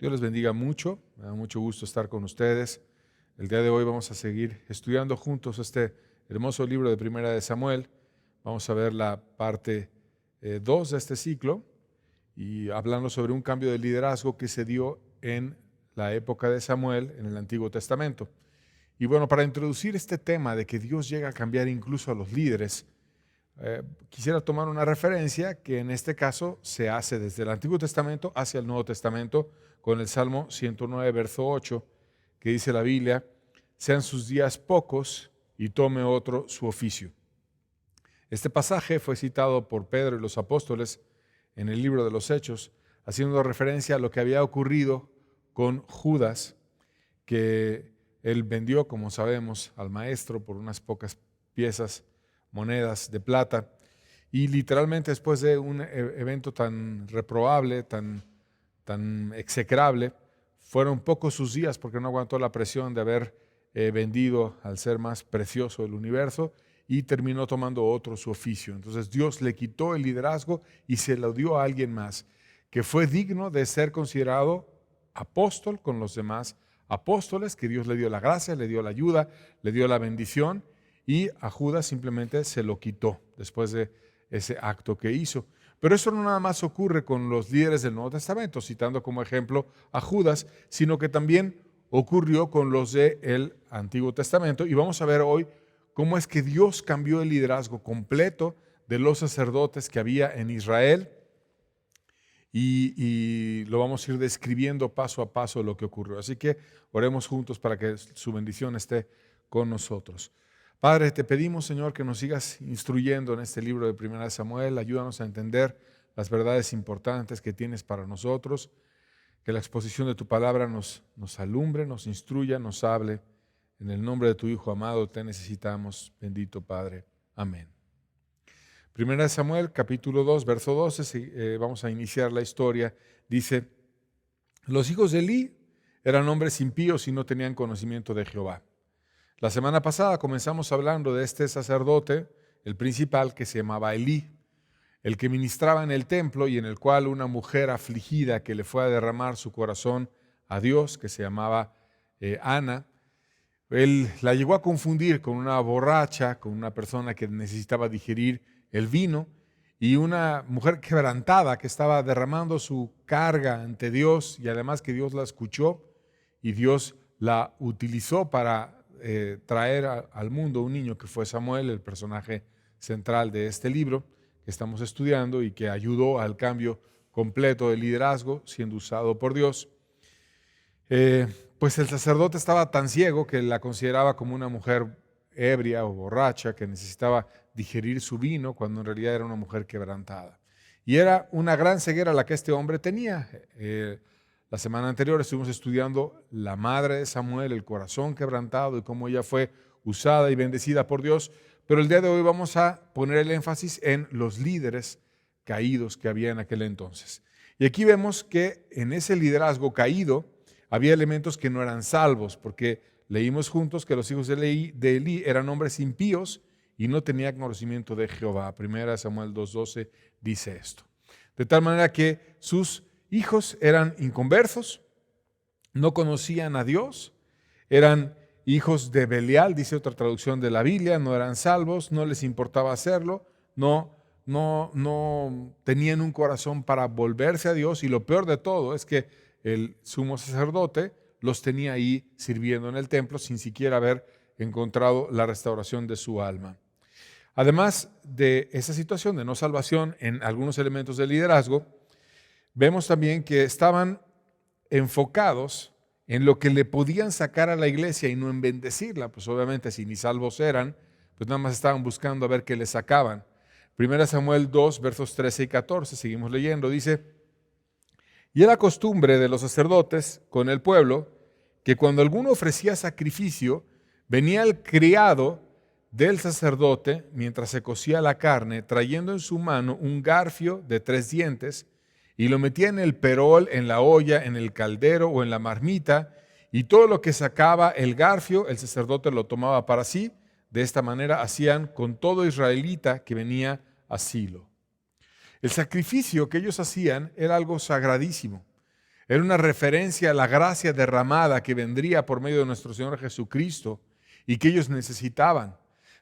Dios les bendiga mucho, me da mucho gusto estar con ustedes. El día de hoy vamos a seguir estudiando juntos este hermoso libro de Primera de Samuel. Vamos a ver la parte 2 de este ciclo y hablando sobre un cambio de liderazgo que se dio en la época de Samuel en el Antiguo Testamento. Y bueno, para introducir este tema de que Dios llega a cambiar incluso a los líderes, quisiera tomar una referencia que en este caso se hace desde el Antiguo Testamento hacia el Nuevo Testamento con el Salmo 109, verso 8, que dice la Biblia: sean sus días pocos y tome otro su oficio. Este pasaje fue citado por Pedro y los apóstoles en el libro de los Hechos, haciendo referencia a lo que había ocurrido con Judas, que él vendió, como sabemos, al maestro por unas pocas monedas de plata, y literalmente después de un evento tan reprobable, tan execrable, fueron pocos sus días porque no aguantó la presión de haber vendido al ser más precioso del universo y terminó tomando otro su oficio. Entonces Dios le quitó el liderazgo y se lo dio a alguien más que fue digno de ser considerado apóstol con los demás apóstoles, que Dios le dio la gracia, le dio la ayuda, le dio la bendición, y a Judas simplemente se lo quitó después de ese acto que hizo. Pero eso no nada más ocurre con los líderes del Nuevo Testamento, citando como ejemplo a Judas, sino que también ocurrió con los del Antiguo Testamento. Y vamos a ver hoy cómo es que Dios cambió el liderazgo completo de los sacerdotes que había en Israel. Y lo vamos a ir describiendo paso a paso lo que ocurrió. Así que oremos juntos para que su bendición esté con nosotros. Padre, te pedimos, Señor, que nos sigas instruyendo en este libro de Primera de Samuel. Ayúdanos a entender las verdades importantes que tienes para nosotros. Que la exposición de tu palabra nos alumbre, nos instruya, nos hable. En el nombre de tu Hijo amado te necesitamos, bendito Padre. Amén. Primera de Samuel, capítulo 2, verso 12, vamos a iniciar la historia. Dice: los hijos de Elí eran hombres impíos y no tenían conocimiento de Jehová. La semana pasada comenzamos hablando de este sacerdote, el principal, que se llamaba Elí, el que ministraba en el templo y en el cual una mujer afligida que le fue a derramar su corazón a Dios, que se llamaba Ana, él la llegó a confundir con una borracha, con una persona que necesitaba digerir el vino, y una mujer quebrantada que estaba derramando su carga ante Dios, y además que Dios la escuchó y Dios la utilizó para traer al mundo un niño que fue Samuel, el personaje central de este libro que estamos estudiando y que ayudó al cambio completo de liderazgo siendo usado por Dios. Pues el sacerdote estaba tan ciego que la consideraba como una mujer ebria o borracha que necesitaba digerir su vino, cuando en realidad era una mujer quebrantada. Y era una gran ceguera la que este hombre tenía. La semana anterior estuvimos estudiando la madre de Samuel, el corazón quebrantado, y cómo ella fue usada y bendecida por Dios. Pero el día de hoy vamos a poner el énfasis en los líderes caídos que había en aquel entonces. Y aquí vemos que en ese liderazgo caído había elementos que no eran salvos, porque leímos juntos que los hijos de Elí eran hombres impíos y no tenían conocimiento de Jehová. Primera Samuel 2:12 dice esto. De tal manera que sus hijos eran inconversos, no conocían a Dios, eran hijos de Belial, dice otra traducción de la Biblia, no eran salvos, no les importaba hacerlo, no tenían un corazón para volverse a Dios, y lo peor de todo es que el sumo sacerdote los tenía ahí sirviendo en el templo sin siquiera haber encontrado la restauración de su alma. Además de esa situación de no salvación en algunos elementos del liderazgo, vemos también que estaban enfocados en lo que le podían sacar a la iglesia y no en bendecirla. Pues obviamente si ni salvos eran, pues nada más estaban buscando a ver qué les sacaban. Primera Samuel 2, versos 13 y 14, seguimos leyendo, dice: y era costumbre de los sacerdotes con el pueblo que cuando alguno ofrecía sacrificio, venía el criado del sacerdote mientras se cocía la carne, trayendo en su mano un garfio de 3 dientes, y lo metía en el perol, en la olla, en el caldero o en la marmita, y todo lo que sacaba el garfio, el sacerdote lo tomaba para sí. De esta manera hacían con todo israelita que venía a Silo. El sacrificio que ellos hacían era algo sagradísimo. era una referencia a la gracia derramada que vendría por medio de nuestro Señor Jesucristo y que ellos necesitaban.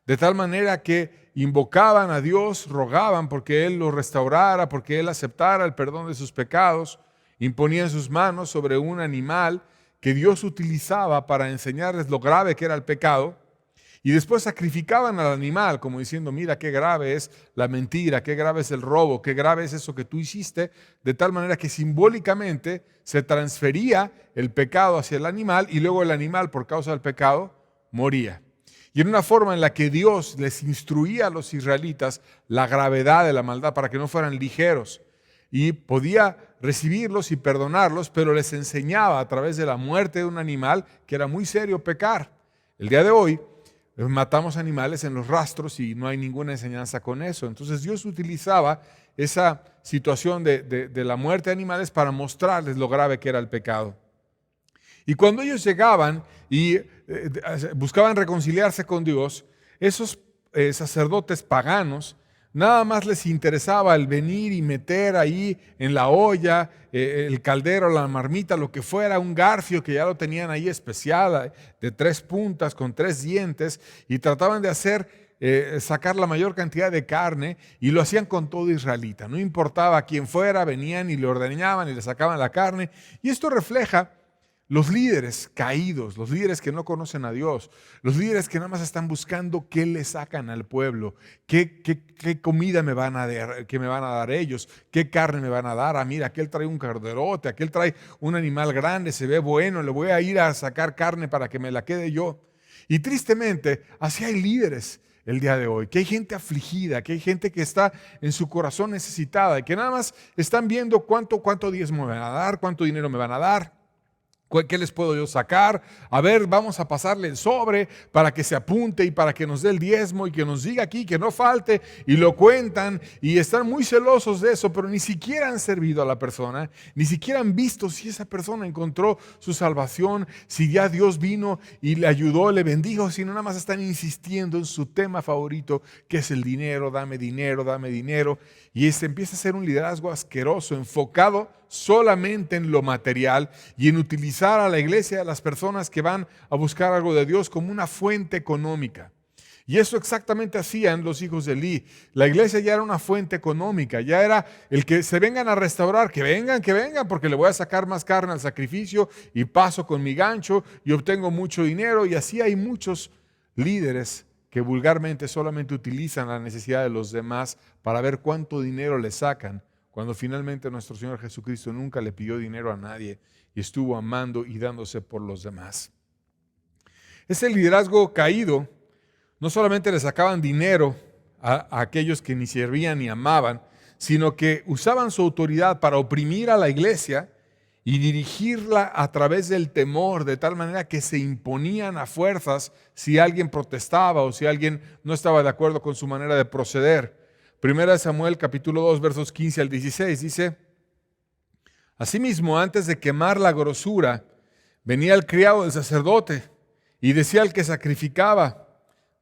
De tal manera que invocaban a Dios, rogaban porque Él los restaurara, porque Él aceptara el perdón de sus pecados, imponían sus manos sobre un animal que Dios utilizaba para enseñarles lo grave que era el pecado, y después sacrificaban al animal como diciendo, mira qué grave es la mentira, qué grave es el robo, qué grave es eso que tú hiciste, de tal manera que simbólicamente se transfería el pecado hacia el animal y luego el animal por causa del pecado moría. Y en una forma en la que Dios les instruía a los israelitas la gravedad de la maldad para que no fueran ligeros. Y podía recibirlos y perdonarlos, pero les enseñaba a través de la muerte de un animal que era muy serio pecar. El día de hoy matamos animales en los rastros y no hay ninguna enseñanza con eso. Entonces Dios utilizaba esa situación de la muerte de animales para mostrarles lo grave que era el pecado. Y cuando ellos llegaban y buscaban reconciliarse con Dios, esos sacerdotes paganos, nada más les interesaba el venir y meter ahí en la olla, el caldero, la marmita, lo que fuera, un garfio que ya lo tenían ahí especial, de 3 puntas, con 3 dientes, y trataban de sacar la mayor cantidad de carne, y lo hacían con todo israelita. No importaba quién fuera, venían y le ordeñaban y le sacaban la carne. Y esto refleja los líderes caídos, los líderes que no conocen a Dios, los líderes que nada más están buscando qué le sacan al pueblo, qué comida me van a dar ellos, qué carne me van a dar. Ah, mira, aquel trae un corderote, aquel trae un animal grande, se ve bueno, le voy a ir a sacar carne para que me la quede yo. Y tristemente, así hay líderes el día de hoy, que hay gente afligida, que hay gente que está en su corazón necesitada y que nada más están viendo cuánto diezmo me van a dar, cuánto dinero me van a dar. ¿Qué les puedo yo sacar? A ver, vamos a pasarle el sobre para que se apunte y para que nos dé el diezmo y que nos diga aquí que no falte, y lo cuentan y están muy celosos de eso, pero ni siquiera han servido a la persona, ni siquiera han visto si esa persona encontró su salvación, si ya Dios vino y le ayudó, le bendijo, sino nada más están insistiendo en su tema favorito, que es el dinero, dame dinero, dame dinero. Y empieza a ser un liderazgo asqueroso, enfocado solamente en lo material y en utilizar a la iglesia, a las personas que van a buscar algo de Dios, como una fuente económica. Y eso exactamente hacían los hijos de Elí. La iglesia ya era una fuente económica, ya era el que se vengan a restaurar, que vengan, porque le voy a sacar más carne al sacrificio y paso con mi gancho y obtengo mucho dinero. Y así hay muchos líderes que vulgarmente solamente utilizan la necesidad de los demás para ver cuánto dinero le sacan, cuando finalmente nuestro Señor Jesucristo nunca le pidió dinero a nadie y estuvo amando y dándose por los demás. Ese liderazgo caído no solamente le sacaban dinero a aquellos que ni servían ni amaban, sino que usaban su autoridad para oprimir a la iglesia y dirigirla a través del temor, de tal manera que se imponían a fuerzas si alguien protestaba o si alguien no estaba de acuerdo con su manera de proceder. Primera de Samuel capítulo 2 versos 15 al 16 dice: Asimismo, antes de quemar la grosura, venía el criado del sacerdote y decía al que sacrificaba: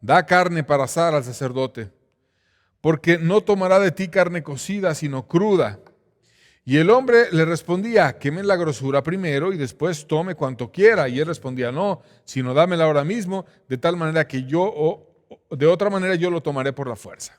da carne para asar al sacerdote, porque no tomará de ti carne cocida, sino cruda. Y el hombre le respondía: queme la grosura primero y después tome cuanto quiera. Y él respondía: no, sino dámela ahora mismo, de tal manera que de otra manera yo lo tomaré por la fuerza.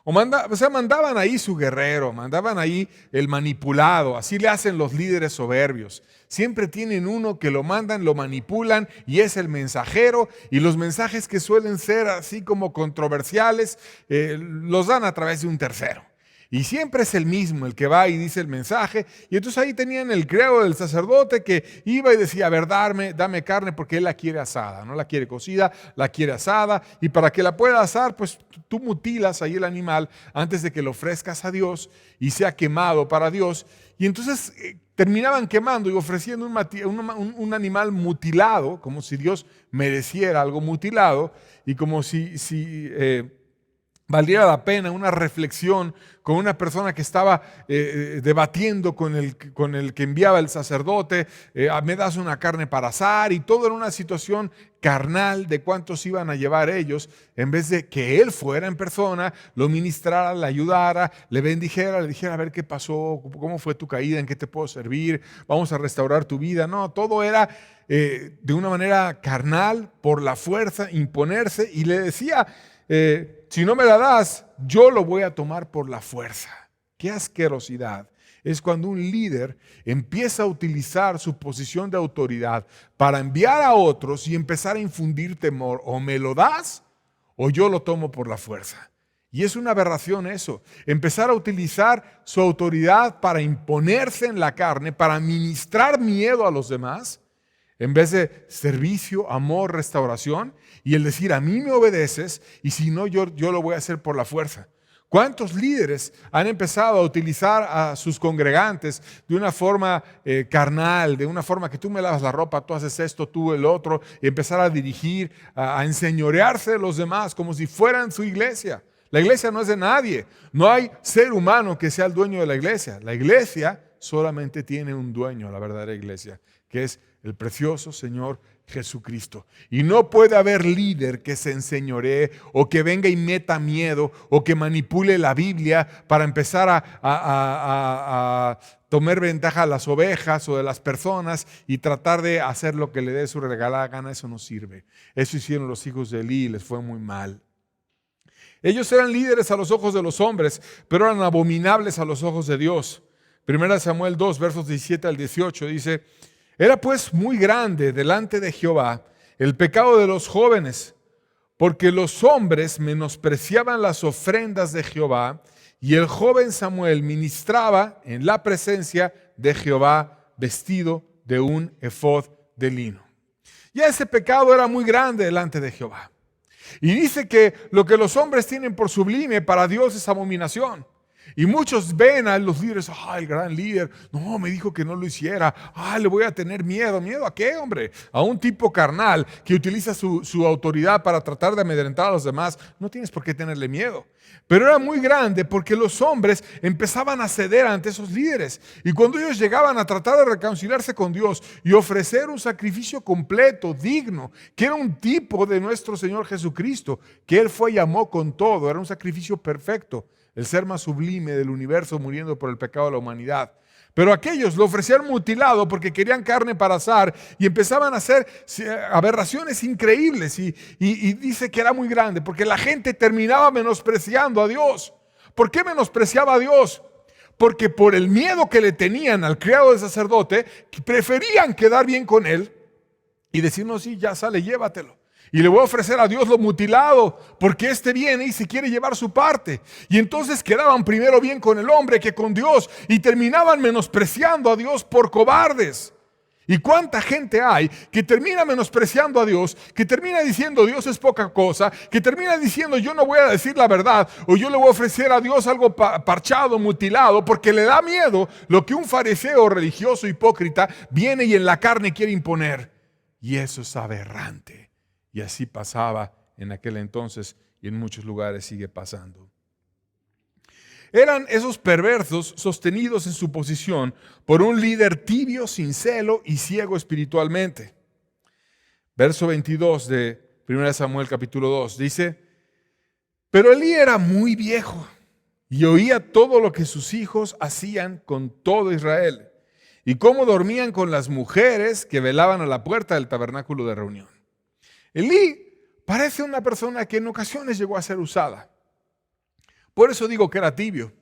Mandaban ahí su guerrero, mandaban ahí el manipulado. Así le hacen los líderes soberbios. Siempre tienen uno que lo mandan, lo manipulan y es el mensajero. Y los mensajes que suelen ser así como controversiales, los dan a través de un tercero. Y siempre es el mismo el que va y dice el mensaje. Y entonces ahí tenían el criado del sacerdote que iba y decía: a ver, dame carne, porque él la quiere asada. No la quiere cocida, la quiere asada. Y para que la pueda asar, pues tú mutilas ahí el animal antes de que lo ofrezcas a Dios y sea quemado para Dios. Y entonces terminaban quemando y ofreciendo un animal mutilado, como si Dios mereciera algo mutilado, y como si valiera la pena una reflexión con una persona que estaba debatiendo con el que enviaba el sacerdote, me das una carne para asar, y todo era una situación carnal de cuántos iban a llevar ellos, en vez de que él fuera en persona, lo ministrara, le ayudara, le bendijera, le dijera a ver qué pasó, cómo fue tu caída, en qué te puedo servir, vamos a restaurar tu vida. No, todo era de una manera carnal, por la fuerza, imponerse, y le decía, si no me la das, yo lo voy a tomar por la fuerza. ¡Qué asquerosidad! Es cuando un líder empieza a utilizar su posición de autoridad para enviar a otros y empezar a infundir temor. O me lo das o yo lo tomo por la fuerza. Y es una aberración eso. Empezar a utilizar su autoridad para imponerse en la carne, para ministrar miedo a los demás, en vez de servicio, amor, restauración, y el decir, a mí me obedeces, y si no, yo lo voy a hacer por la fuerza. ¿Cuántos líderes han empezado a utilizar a sus congregantes de una forma carnal, de una forma que tú me lavas la ropa, tú haces esto, tú el otro, y empezar a dirigir, a enseñorearse de los demás como si fueran su iglesia? La iglesia no es de nadie. No hay ser humano que sea el dueño de la iglesia. La iglesia solamente tiene un dueño, la verdadera iglesia, que es el precioso Señor Jesucristo. Y no puede haber líder que se enseñoree o que venga y meta miedo o que manipule la Biblia para empezar a tomar ventaja a las ovejas o de las personas y tratar de hacer lo que le dé su regalada gana. Eso no sirve. Eso hicieron los hijos de Elí y les fue muy mal. Ellos eran líderes a los ojos de los hombres, pero eran abominables a los ojos de Dios. 1 Samuel 2, versos 17 al 18 dice: era pues muy grande delante de Jehová el pecado de los jóvenes, porque los hombres menospreciaban las ofrendas de Jehová, y el joven Samuel ministraba en la presencia de Jehová vestido de un efod de lino. Ya ese pecado era muy grande delante de Jehová. Y dice que lo que los hombres tienen por sublime, para Dios es abominación. Y muchos ven a los líderes, el gran líder, no, me dijo que no lo hiciera, le voy a tener miedo. ¿Miedo a qué, hombre? A un tipo carnal que utiliza su autoridad para tratar de amedrentar a los demás, no tienes por qué tenerle miedo. Pero era muy grande porque los hombres empezaban a ceder ante esos líderes. Y cuando ellos llegaban a tratar de reconciliarse con Dios y ofrecer un sacrificio completo, digno, que era un tipo de nuestro Señor Jesucristo, que Él fue y amó con todo, era un sacrificio perfecto, el ser más sublime del universo muriendo por el pecado de la humanidad. Pero aquellos lo ofrecían mutilado porque querían carne para asar y empezaban a hacer aberraciones increíbles. Y dice que era muy grande porque la gente terminaba menospreciando a Dios. ¿Por qué menospreciaba a Dios? Porque por el miedo que le tenían al criado del sacerdote, preferían quedar bien con él y decir, no, sí, ya sale, llévatelo. Y le voy a ofrecer a Dios lo mutilado, porque este viene y se quiere llevar su parte. Y entonces quedaban primero bien con el hombre que con Dios, y terminaban menospreciando a Dios por cobardes. ¿Y cuánta gente hay que termina menospreciando a Dios, que termina diciendo Dios es poca cosa, que termina diciendo yo no voy a decir la verdad, o yo le voy a ofrecer a Dios algo parchado, mutilado, porque le da miedo lo que un fariseo religioso hipócrita viene y en la carne quiere imponer? Y eso es aberrante. Y así pasaba en aquel entonces y en muchos lugares sigue pasando. Eran esos perversos sostenidos en su posición por un líder tibio, sin celo y ciego espiritualmente. Verso 22 de 1 Samuel capítulo 2 dice: pero Elí era muy viejo y oía todo lo que sus hijos hacían con todo Israel y cómo dormían con las mujeres que velaban a la puerta del tabernáculo de reunión. Elí parece una persona que en ocasiones llegó a ser usada. Por eso digo que era tibio.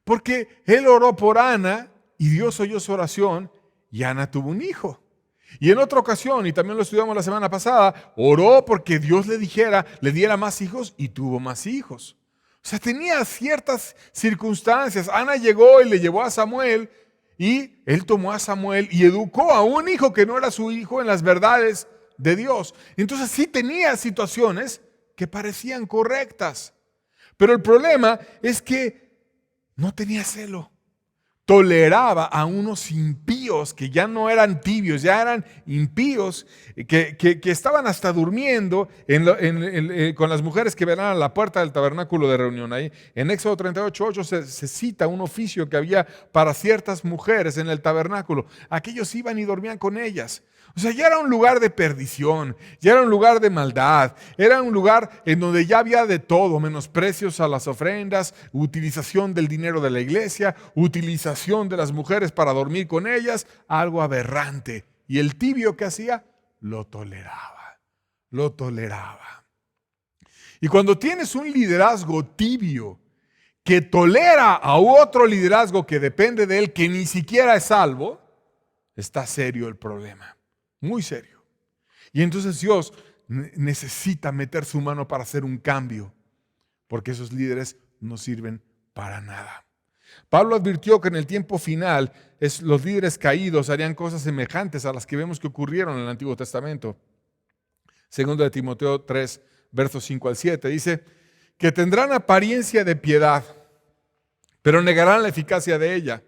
Porque él oró por Ana y Dios oyó su oración y Ana tuvo un hijo. Y en otra ocasión, y también lo estudiamos la semana pasada, oró porque Dios le diera más hijos y tuvo más hijos. O sea, tenía ciertas circunstancias. Ana llegó y le llevó a Samuel y él tomó a Samuel y educó a un hijo que no era su hijo en las verdades de Dios. Entonces sí tenía situaciones que parecían correctas, pero el problema es que no tenía celo. toleraba a unos impíos que ya no eran tibios, ya eran impíos, que estaban hasta durmiendo con las mujeres que venían a la puerta del tabernáculo de reunión. Ahí en Éxodo 38:8 se cita un oficio que había para ciertas mujeres en el tabernáculo. Aquellos iban y dormían con ellas. O sea, ya era un lugar de perdición, ya era un lugar de maldad, era un lugar en donde ya había de todo: menosprecios a las ofrendas, utilización del dinero de la iglesia, utilización de las mujeres para dormir con ellas, algo aberrante. Y el tibio, ¿qué hacía? Lo toleraba, lo toleraba. Y cuando tienes un liderazgo tibio que tolera a otro liderazgo que depende de él, que ni siquiera es salvo, está serio el problema. Muy serio. Y entonces Dios necesita meter su mano para hacer un cambio, porque esos líderes no sirven para nada. Pablo advirtió que en el tiempo final los líderes caídos harían cosas semejantes a las que vemos que ocurrieron en el Antiguo Testamento. Segundo de Timoteo 3, versos 5 al 7, dice que tendrán apariencia de piedad, pero negarán la eficacia de ella.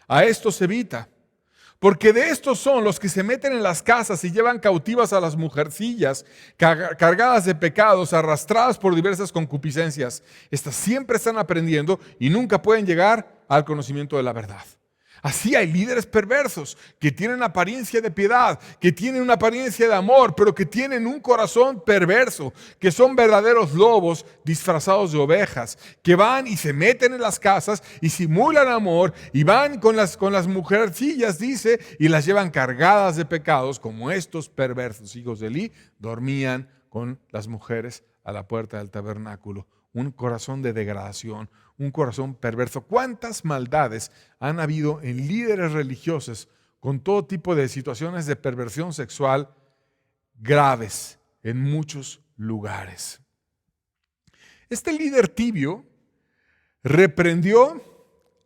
A estos evita. Porque de estos son los que se meten en las casas y llevan cautivas a las mujercillas, cargadas de pecados, arrastradas por diversas concupiscencias. Estas siempre están aprendiendo y nunca pueden llegar al conocimiento de la verdad. Así hay líderes perversos que tienen apariencia de piedad, que tienen una apariencia de amor, pero que tienen un corazón perverso, que son verdaderos lobos disfrazados de ovejas, que van y se meten en las casas y simulan amor y van con las mujercillas, dice, y las llevan cargadas de pecados, como estos perversos hijos de Elí dormían con las mujeres a la puerta del tabernáculo. Un corazón de degradación, un corazón perverso. ¿Cuántas maldades han habido en líderes religiosos con todo tipo de situaciones de perversión sexual graves en muchos lugares? Este líder tibio reprendió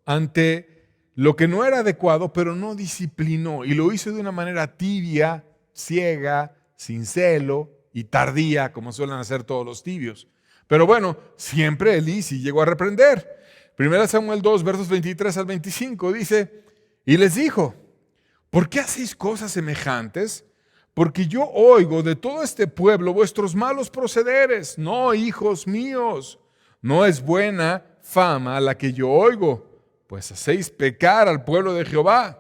ante lo que no era adecuado, pero no disciplinó, y lo hizo de una manera tibia, ciega, sin celo y tardía, como suelen hacer todos los tibios. Pero bueno, siempre Elí sí llegó a reprender. 1 Samuel 2, versos 23 al 25 dice, y les dijo, ¿por qué hacéis cosas semejantes? Porque yo oigo de todo este pueblo vuestros malos procederes. No, hijos míos, no es buena fama la que yo oigo, pues hacéis pecar al pueblo de Jehová.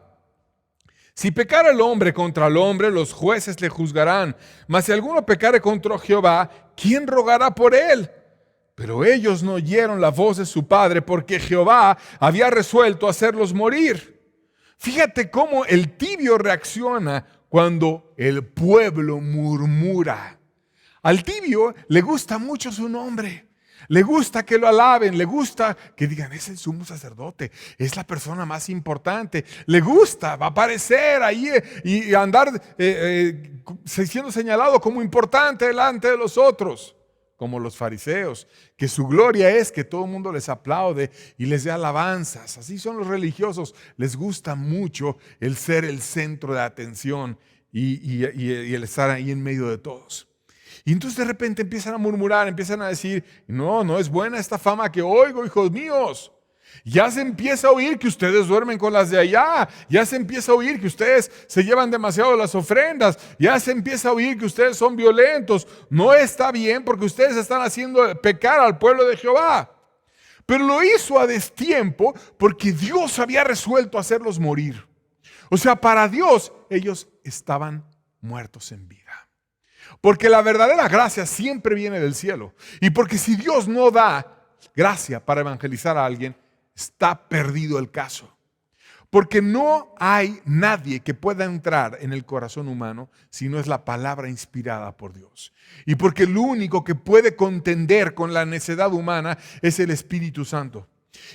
Si pecare el hombre contra el hombre, los jueces le juzgarán. Mas si alguno pecare contra Jehová, ¿quién rogará por él? Pero ellos no oyeron la voz de su padre, porque Jehová había resuelto hacerlos morir. Fíjate cómo el tibio reacciona cuando el pueblo murmura. Al tibio le gusta mucho su nombre. Le gusta que lo alaben, le gusta que digan, es el sumo sacerdote, es la persona más importante. Le gusta, va a aparecer ahí y andar siendo señalado como importante delante de los otros, como los fariseos, que su gloria es que todo el mundo les aplaude y les dé alabanzas. Así son los religiosos, les gusta mucho el ser el centro de atención y el estar ahí en medio de todos. Y entonces de repente empiezan a murmurar, empiezan a decir, no es buena esta fama que oigo, hijos míos. Ya se empieza a oír que ustedes duermen con las de allá, ya se empieza a oír que ustedes se llevan demasiado las ofrendas, ya se empieza a oír que ustedes son violentos. No está bien porque ustedes están haciendo pecar al pueblo de Jehová. Pero lo hizo a destiempo porque Dios había resuelto hacerlos morir. O sea, para Dios ellos estaban muertos en vida. Porque la verdadera gracia siempre viene del cielo. Y porque si Dios no da gracia para evangelizar a alguien, está perdido el caso. Porque no hay nadie que pueda entrar en el corazón humano si no es la palabra inspirada por Dios. Y porque lo único que puede contender con la necedad humana es el Espíritu Santo.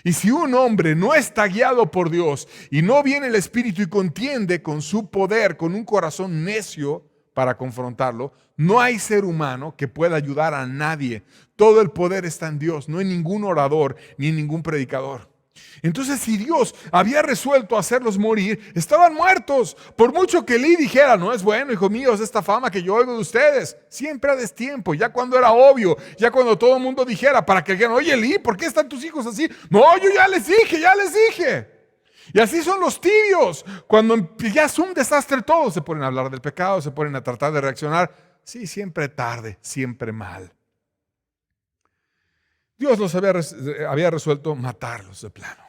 Y si un hombre no está guiado por Dios y no viene el Espíritu y contiende con su poder, con un corazón necio para confrontarlo, no hay ser humano que pueda ayudar a nadie. Todo el poder está en Dios, no en ningún orador ni en ningún predicador. Entonces, si Dios había resuelto hacerlos morir, estaban muertos. Por mucho que Elí dijera, no es bueno, hijos míos, esta fama que yo oigo de ustedes, siempre a destiempo, ya cuando era obvio, ya cuando todo el mundo dijera, para que digan, oye Elí, ¿por qué están tus hijos así? No, yo ya les dije. Y así son los tibios. Cuando ya es un desastre todo, se ponen a hablar del pecado, se ponen a tratar de reaccionar. Sí, siempre tarde, siempre mal. Dios los había resuelto matarlos de plano.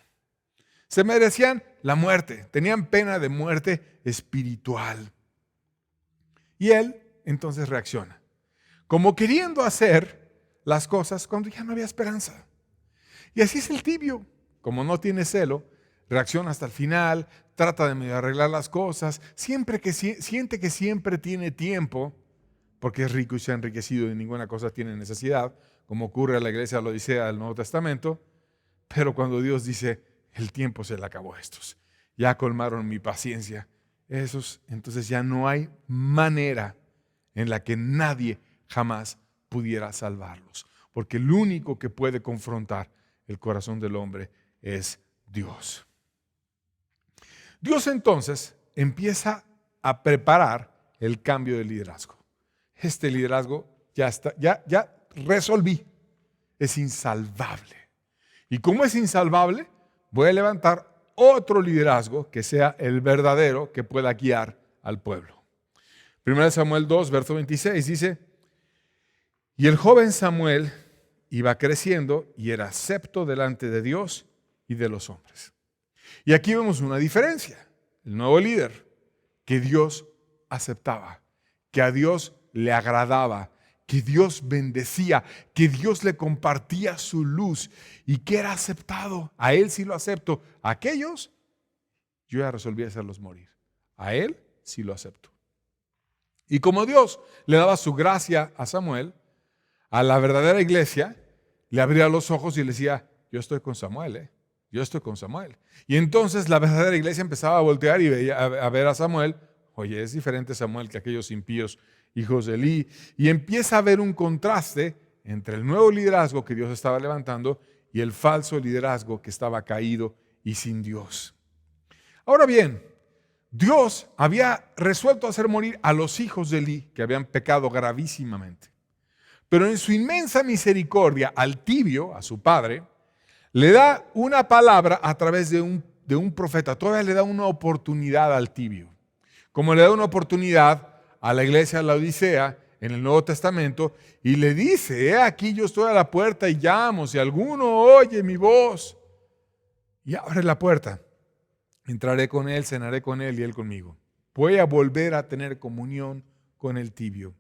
Se merecían la muerte, tenían pena de muerte espiritual. Y él entonces reacciona, como queriendo hacer las cosas cuando ya no había esperanza. Y así es el tibio, como no tiene celo, reacciona hasta el final, trata de medio arreglar las cosas, siente que siempre tiene tiempo, porque es rico y se ha enriquecido y ninguna cosa tiene necesidad, como ocurre a la iglesia de la Odisea del Nuevo Testamento, pero cuando Dios dice, el tiempo se le acabó a estos, ya colmaron mi paciencia, esos, entonces ya no hay manera en la que nadie jamás pudiera salvarlos, porque el único que puede confrontar el corazón del hombre es Dios. Dios entonces empieza a preparar el cambio de liderazgo. Este liderazgo ya resolví, es insalvable. Y como es insalvable, voy a levantar otro liderazgo que sea el verdadero, que pueda guiar al pueblo. 1 Samuel 2, verso 26 dice, y el joven Samuel iba creciendo y era acepto delante de Dios y de los hombres. Y aquí vemos una diferencia. El nuevo líder que Dios aceptaba, que a Dios le agradaba, que Dios bendecía, que Dios le compartía su luz y que era aceptado. A él sí lo acepto. A aquellos, yo ya resolví hacerlos morir. A él sí lo acepto. Y como Dios le daba su gracia a Samuel, a la verdadera iglesia le abría los ojos y le decía, yo estoy con Samuel, yo estoy con Samuel. Y entonces la verdadera iglesia empezaba a voltear y a ver a Samuel. Oye, es diferente Samuel que aquellos impíos hijos de Elí. Y empieza a haber un contraste entre el nuevo liderazgo que Dios estaba levantando y el falso liderazgo que estaba caído y sin Dios. Ahora bien, Dios había resuelto hacer morir a los hijos de Elí que habían pecado gravísimamente. Pero en su inmensa misericordia al tibio, a su padre, le da una palabra a través de un profeta. Todavía le da una oportunidad al tibio. Como le da una oportunidad a la iglesia de la Odisea en el Nuevo Testamento y le dice, he aquí yo estoy a la puerta y llamo, si alguno oye mi voz y abre la puerta, entraré con él, cenaré con él y él conmigo. Voy a volver a tener comunión con el tibio.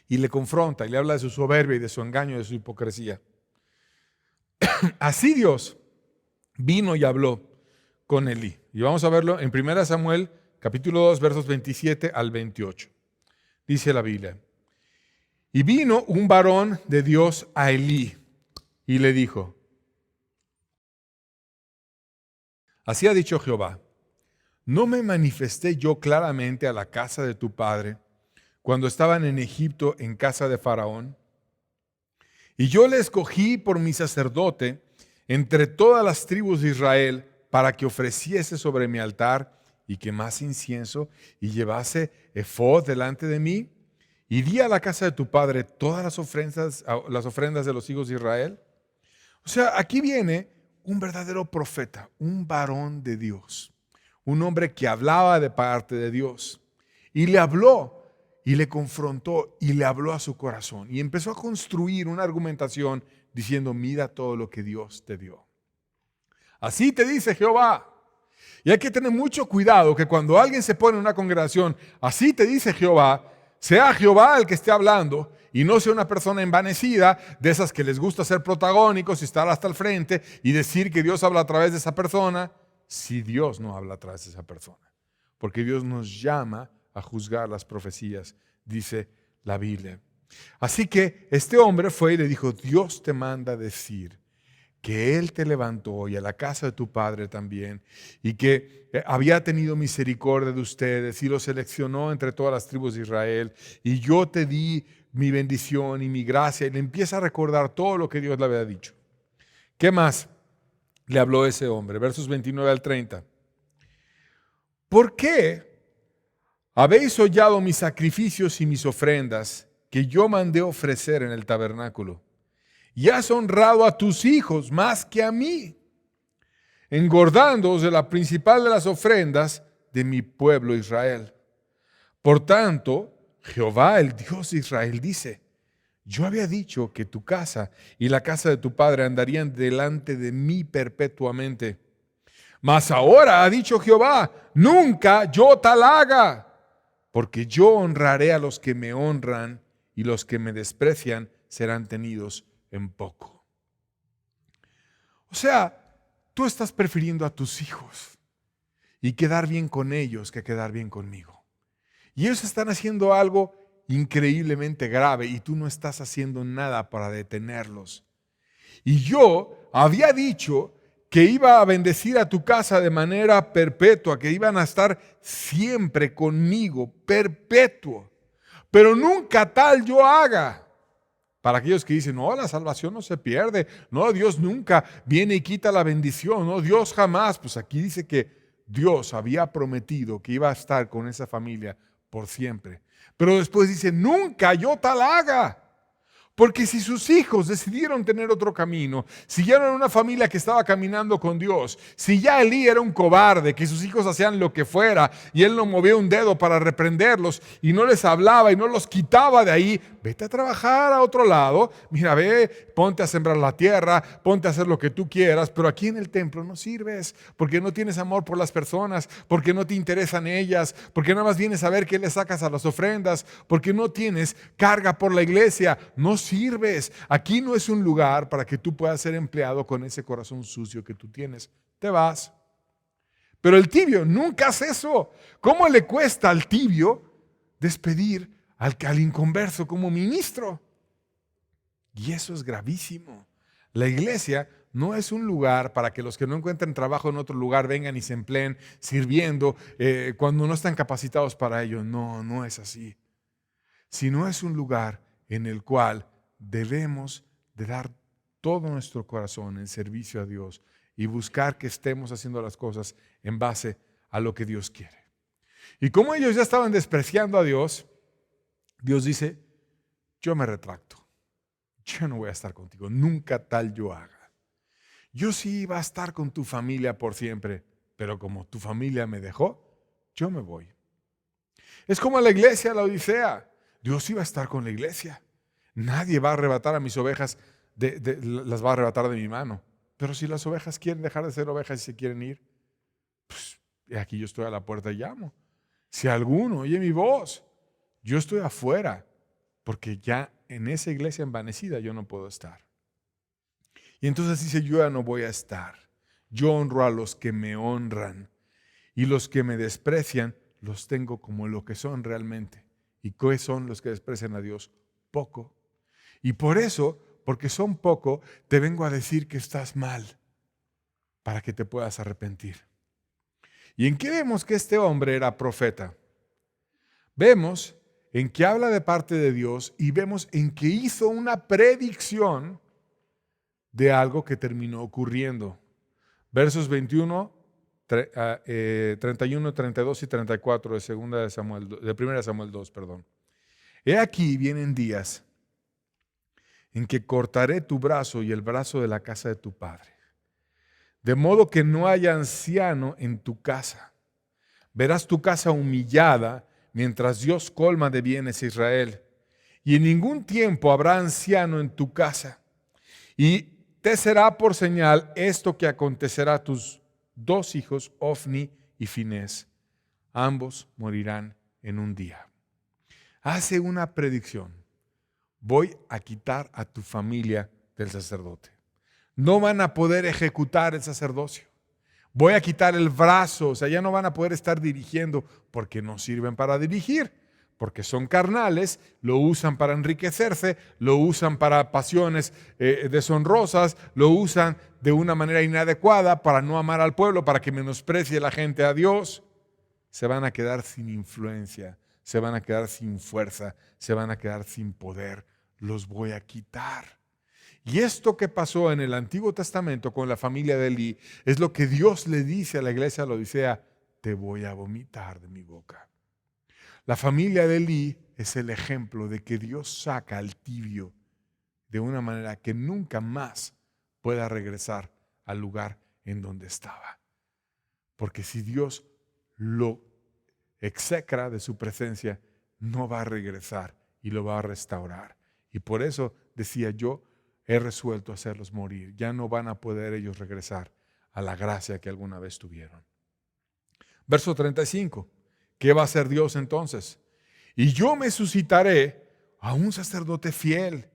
Y le confronta y le habla de su soberbia y de su engaño y de su hipocresía. Así Dios vino y habló con Elí. Y vamos a verlo en 1 Samuel capítulo 2, versos 27 al 28. Dice la Biblia, y vino un varón de Dios a Elí y le dijo, así ha dicho Jehová, ¿no me manifesté yo claramente a la casa de tu padre cuando estaban en Egipto en casa de Faraón? Y yo le escogí por mi sacerdote entre todas las tribus de Israel para que ofreciese sobre mi altar y quemase incienso y llevase efod delante de mí, y di a la casa de tu padre todas las ofrendas de los hijos de Israel. O sea, aquí viene un verdadero profeta, un varón de Dios, un hombre que hablaba de parte de Dios, y le habló, y le confrontó, y le habló a su corazón, y empezó a construir una argumentación diciendo, mira todo lo que Dios te dio. Así te dice Jehová. Y hay que tener mucho cuidado que cuando alguien se pone en una congregación, así te dice Jehová, sea Jehová el que esté hablando y no sea una persona envanecida de esas que les gusta ser protagónicos y estar hasta el frente y decir que Dios habla a través de esa persona, si Dios no habla a través de esa persona. Porque Dios nos llama a juzgar las profecías, dice la Biblia. Así que este hombre fue y le dijo, Dios te manda decir que Él te levantó y a la casa de tu padre también, y que había tenido misericordia de ustedes y los seleccionó entre todas las tribus de Israel, y yo te di mi bendición y mi gracia, y le empieza a recordar todo lo que Dios le había dicho. ¿Qué más le habló ese hombre? Versos 29 al 30. ¿Por qué habéis hollado mis sacrificios y mis ofrendas que yo mandé ofrecer en el tabernáculo? Y has honrado a tus hijos más que a mí. engordándoos de la principal de las ofrendas de mi pueblo Israel. Por tanto, Jehová, el Dios de Israel, dice: yo había dicho que tu casa y la casa de tu padre andarían delante de mí perpetuamente. Mas ahora ha dicho Jehová: nunca yo tal haga, porque yo honraré a los que me honran, y los que me desprecian serán tenidos en poco. O sea, tú estás prefiriendo a tus hijos y quedar bien con ellos que quedar bien conmigo. Y ellos están haciendo algo increíblemente grave y tú no estás haciendo nada para detenerlos. Y yo había dicho que iba a bendecir a tu casa de manera perpetua, que iban a estar siempre conmigo, perpetuo. Pero nunca tal yo haga. Para aquellos que dicen: no, la salvación no se pierde, no, Dios nunca viene y quita la bendición, no, Dios jamás. Pues aquí dice que Dios había prometido que iba a estar con esa familia por siempre. Pero después dice: nunca yo tal haga. Porque si sus hijos decidieron tener otro camino, si ya no era una familia que estaba caminando con Dios, si ya Elí era un cobarde, que sus hijos hacían lo que fuera y él no movía un dedo para reprenderlos y no les hablaba y no los quitaba de ahí, vete a trabajar a otro lado, mira, ve, ponte a sembrar la tierra, ponte a hacer lo que tú quieras, pero aquí en el templo no sirves, porque no tienes amor por las personas, porque no te interesan ellas, porque nada más vienes a ver qué le sacas a las ofrendas, porque no tienes carga por la iglesia, no sirves. Aquí no es un lugar para que tú puedas ser empleado con ese corazón sucio que tú tienes. Te vas. Pero el tibio nunca hace eso. ¿Cómo le cuesta al tibio despedir al inconverso como ministro? Y eso es gravísimo. La iglesia no es un lugar para que los que no encuentren trabajo en otro lugar vengan y se empleen sirviendo cuando no están capacitados para ello. No, no es así. Sino es un lugar en el cual debemos de dar todo nuestro corazón en servicio a Dios y buscar que estemos haciendo las cosas en base a lo que Dios quiere. Y como ellos ya estaban despreciando a Dios, Dios dice: yo me retracto. Yo no voy a estar contigo, nunca tal yo haga. Yo sí iba a estar con tu familia por siempre, pero como tu familia me dejó, yo me voy. Es como la iglesia, la Odisea. Dios iba a estar con la iglesia. Nadie va a arrebatar a mis ovejas, las va a arrebatar de mi mano. Pero si las ovejas quieren dejar de ser ovejas y se quieren ir, pues aquí yo estoy a la puerta y llamo. Si alguno oye mi voz, yo estoy afuera, porque ya en esa iglesia envanecida yo no puedo estar. Y entonces dice: yo ya no voy a estar. Yo honro a los que me honran, y los que me desprecian los tengo como lo que son realmente. ¿Y qué son los que desprecian a Dios? Poco. Y por eso, porque son poco, te vengo a decir que estás mal, para que te puedas arrepentir. ¿Y en qué vemos que este hombre era profeta? Vemos en que habla de parte de Dios y vemos en que hizo una predicción de algo que terminó ocurriendo. Versos 21, 31, 32 y 34 de 1 Samuel 2, perdón. He aquí vienen días en que cortaré tu brazo y el brazo de la casa de tu padre, de modo que no haya anciano en tu casa. Verás tu casa humillada mientras Dios colma de bienes a Israel, y en ningún tiempo habrá anciano en tu casa. Y te será por señal esto que acontecerá a tus dos hijos, Ofni y Finés. Ambos morirán en un día. Hace una predicción: voy a quitar a tu familia del sacerdote. No van a poder ejecutar el sacerdocio. Voy a quitar el brazo, o sea, ya no van a poder estar dirigiendo porque no sirven para dirigir, porque son carnales, lo usan para enriquecerse, lo usan para pasiones deshonrosas, lo usan de una manera inadecuada para no amar al pueblo, para que menosprecie la gente a Dios. Se van a quedar sin influencia, se van a quedar sin fuerza, se van a quedar sin poder. Los voy a quitar. Y esto que pasó en el Antiguo Testamento con la familia de Elí es lo que Dios le dice a la iglesia de la Odisea: te voy a vomitar de mi boca. La familia de Elí es el ejemplo de que Dios saca al tibio de una manera que nunca más pueda regresar al lugar en donde estaba. Porque si Dios lo execra de su presencia, no va a regresar y lo va a restaurar. Y por eso decía, yo he resuelto hacerlos morir. Ya no van a poder ellos regresar a la gracia que alguna vez tuvieron. Verso 35. ¿Qué va a hacer Dios entonces? Y yo me suscitaré a un sacerdote fiel,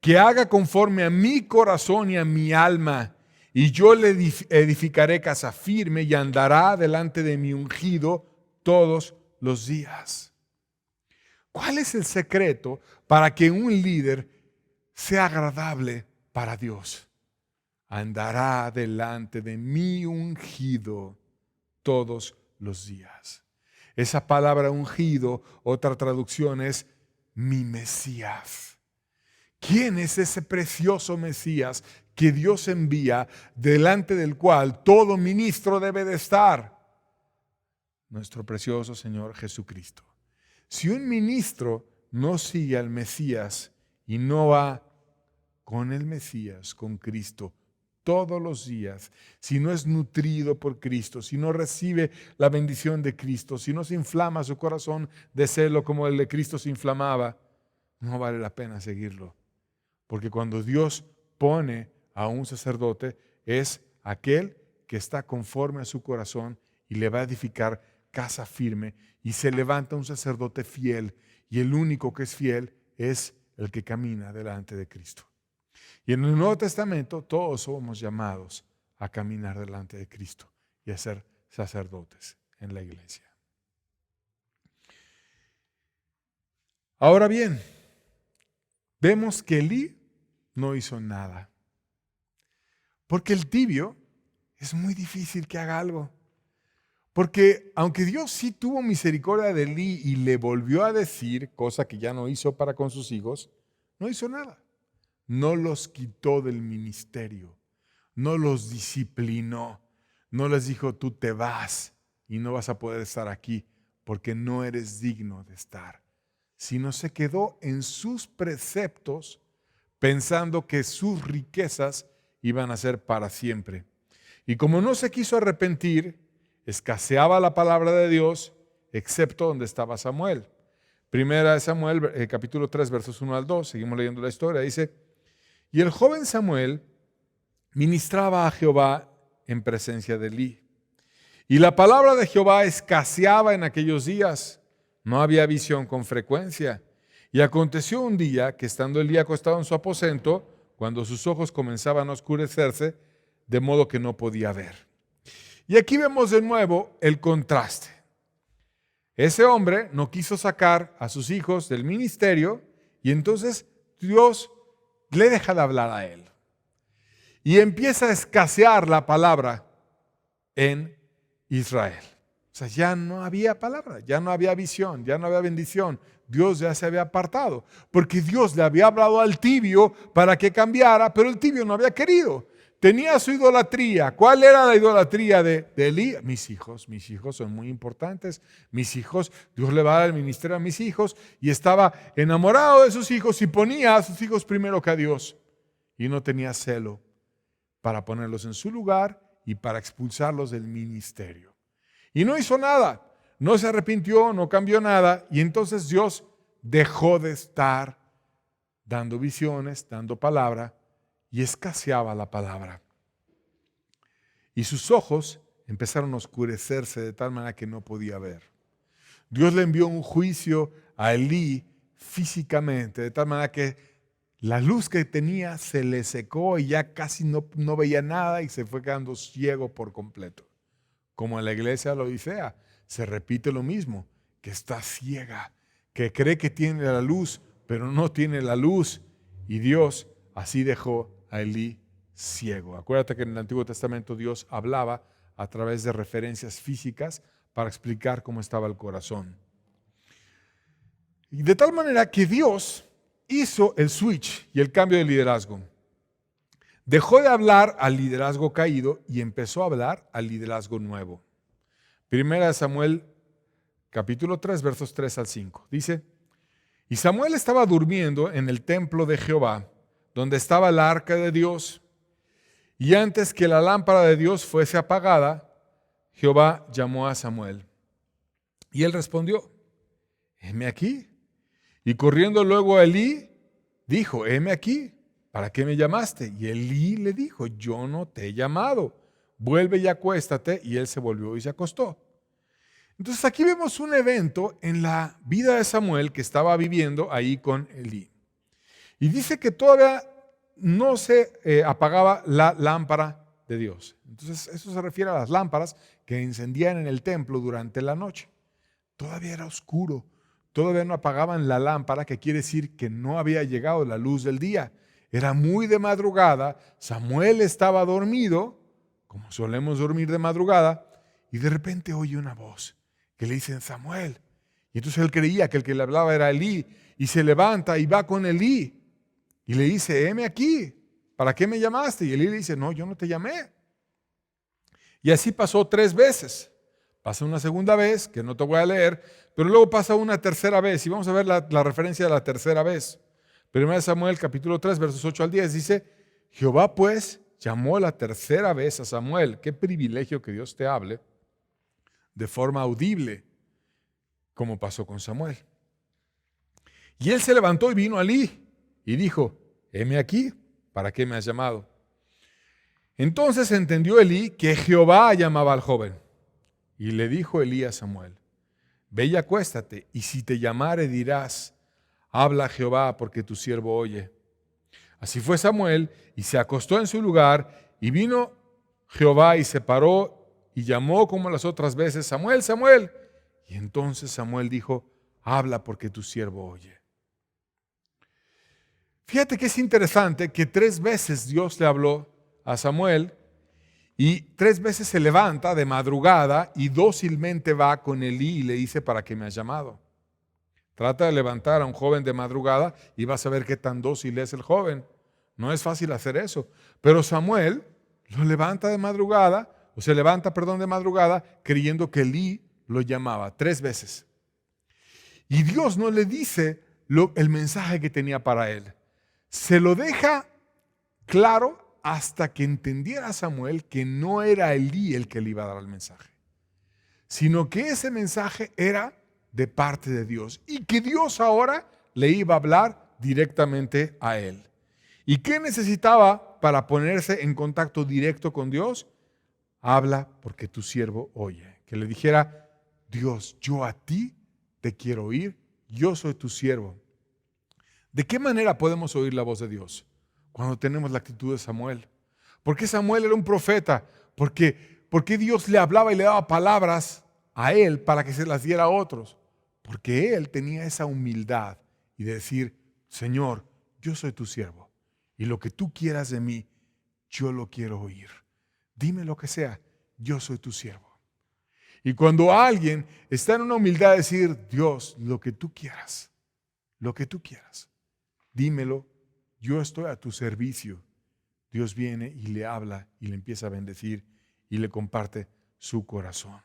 que haga conforme a mi corazón y a mi alma. Y yo le edificaré casa firme y andará delante de mi ungido todos los días. ¿Cuál es el secreto para que un líder sea agradable para Dios? Andará delante de mi ungido todos los días. Esa palabra ungido, otra traducción es mi Mesías. ¿Quién es ese precioso Mesías que Dios envía, delante del cual todo ministro debe de estar? Nuestro precioso Señor Jesucristo. Si un ministro no sigue al Mesías y no va con el Mesías, con Cristo, todos los días, si no es nutrido por Cristo, si no recibe la bendición de Cristo, si no se inflama su corazón de celo como el de Cristo se inflamaba, no vale la pena seguirlo. Porque cuando Dios pone a un sacerdote, es aquel que está conforme a su corazón y le va a edificar casa firme, y se levanta un sacerdote fiel, y el único que es fiel es el que camina delante de Cristo. Y en el Nuevo Testamento todos somos llamados a caminar delante de Cristo y a ser sacerdotes en la iglesia. Ahora bien, vemos que Elí no hizo nada. Porque el tibio es muy difícil que haga algo. Porque aunque Dios sí tuvo misericordia de Elí y le volvió a decir, cosa que ya no hizo para con sus hijos, no hizo nada. No los quitó del ministerio, no los disciplinó, no les dijo, tú te vas y no vas a poder estar aquí porque no eres digno de estar, sino se quedó en sus preceptos pensando que sus riquezas iban a ser para siempre. Y como no se quiso arrepentir, escaseaba la palabra de Dios, excepto donde estaba Samuel. Primera de Samuel, capítulo 3, versos 1 al 2, seguimos leyendo la historia, dice, y el joven Samuel ministraba a Jehová en presencia de Elí. Y la palabra de Jehová escaseaba en aquellos días, no había visión con frecuencia. Y aconteció un día que estando Elí acostado en su aposento, cuando sus ojos comenzaban a oscurecerse, de modo que no podía ver. Y aquí vemos de nuevo el contraste. Ese hombre no quiso sacar a sus hijos del ministerio y entonces Dios le deja de hablar a él. Y empieza a escasear la palabra en Israel. O sea, ya no había palabra, ya no había visión, ya no había bendición. Dios ya se había apartado, porque Dios le había hablado al tibio para que cambiara, pero el tibio no había querido. Tenía su idolatría. ¿Cuál era la idolatría de Elí? Mis hijos son muy importantes. Mis hijos, Dios le va a dar el ministerio a mis hijos. Y estaba enamorado de sus hijos y ponía a sus hijos primero que a Dios. Y no tenía celo para ponerlos en su lugar y para expulsarlos del ministerio. Y no hizo nada. No se arrepintió, no cambió nada. Y entonces Dios dejó de estar dando visiones, dando palabra. Y escaseaba la palabra. Y sus ojos empezaron a oscurecerse de tal manera que no podía ver. Dios le envió un juicio a Elí físicamente, de tal manera que la luz que tenía se le secó y ya casi no veía nada y se fue quedando ciego por completo. Como en la iglesia de la Odisea, se repite lo mismo, que está ciega, que cree que tiene la luz, pero no tiene la luz. Y Dios así dejó a Elí ciego. Acuérdate que en el Antiguo Testamento Dios hablaba a través de referencias físicas para explicar cómo estaba el corazón. Y de tal manera que Dios hizo el switch y el cambio de liderazgo. Dejó de hablar al liderazgo caído y empezó a hablar al liderazgo nuevo. Primera de Samuel, capítulo 3, versos 3 al 5. Dice, y Samuel estaba durmiendo en el templo de Jehová, donde estaba el arca de Dios. Y antes que la lámpara de Dios fuese apagada, Jehová llamó a Samuel. Y él respondió, heme aquí. Y corriendo luego a Elí, dijo, heme aquí, ¿para qué me llamaste? Y Elí le dijo, yo no te he llamado, vuelve y acuéstate. Y él se volvió y se acostó. Entonces aquí vemos un evento en la vida de Samuel que estaba viviendo ahí con Elí. Y dice que todavía no se apagaba la lámpara de Dios. Entonces eso se refiere a las lámparas que encendían en el templo durante la noche. Todavía era oscuro, todavía no apagaban la lámpara, que quiere decir que no había llegado la luz del día. Era muy de madrugada, Samuel estaba dormido, como solemos dormir de madrugada, y de repente oye una voz que le dicen Samuel. Y entonces él creía que el que le hablaba era Elí, y se levanta y va con Elí, y le dice, heme aquí, ¿para qué me llamaste? Y Elí le dice, no, yo no te llamé. Y así pasó 3 veces. Pasa una segunda vez, que no te voy a leer, pero luego pasa una tercera vez, y vamos a ver la referencia de la tercera vez. 1 Samuel capítulo 3, versos 8 al 10, dice, Jehová pues llamó la tercera vez a Samuel. Qué privilegio que Dios te hable de forma audible, como pasó con Samuel. Y él se levantó y vino a Elí, y dijo, heme aquí, ¿para qué me has llamado? Entonces entendió Elí que Jehová llamaba al joven. Y le dijo Elí a Samuel, ve y acuéstate, y si te llamare dirás, habla Jehová, porque tu siervo oye. Así fue Samuel, y se acostó en su lugar, y vino Jehová y se paró, y llamó como las otras veces, Samuel, Samuel. Y entonces Samuel dijo, habla, porque tu siervo oye. Fíjate que es interesante que 3 veces Dios le habló a Samuel, y 3 veces se levanta de madrugada y dócilmente va con Elí y le dice, ¿para qué me has llamado? Trata de levantar a un joven de madrugada y vas a ver qué tan dócil es el joven. No es fácil hacer eso. Pero Samuel lo levanta de madrugada, o se levanta, perdón, de madrugada, creyendo que Elí lo llamaba 3 veces. Y Dios no le dice el mensaje que tenía para él. Se lo deja claro hasta que entendiera Samuel que no era Elí el que le iba a dar el mensaje, sino que ese mensaje era de parte de Dios y que Dios ahora le iba a hablar directamente a él. ¿Y qué necesitaba para ponerse en contacto directo con Dios? Habla, porque tu siervo oye. Que le dijera, Dios, yo a ti te quiero oír, yo soy tu siervo. ¿De qué manera podemos oír la voz de Dios? Cuando tenemos la actitud de Samuel. ¿Por qué Samuel era un profeta? Porque Dios le hablaba y le daba palabras a él para que se las diera a otros. Porque él tenía esa humildad y de decir, Señor, yo soy tu siervo y lo que tú quieras de mí, yo lo quiero oír. Dime lo que sea, yo soy tu siervo. Y cuando alguien está en una humildad de decir, Dios, lo que tú quieras, dímelo, yo estoy a tu servicio. Dios viene y le habla y le empieza a bendecir y le comparte su corazón.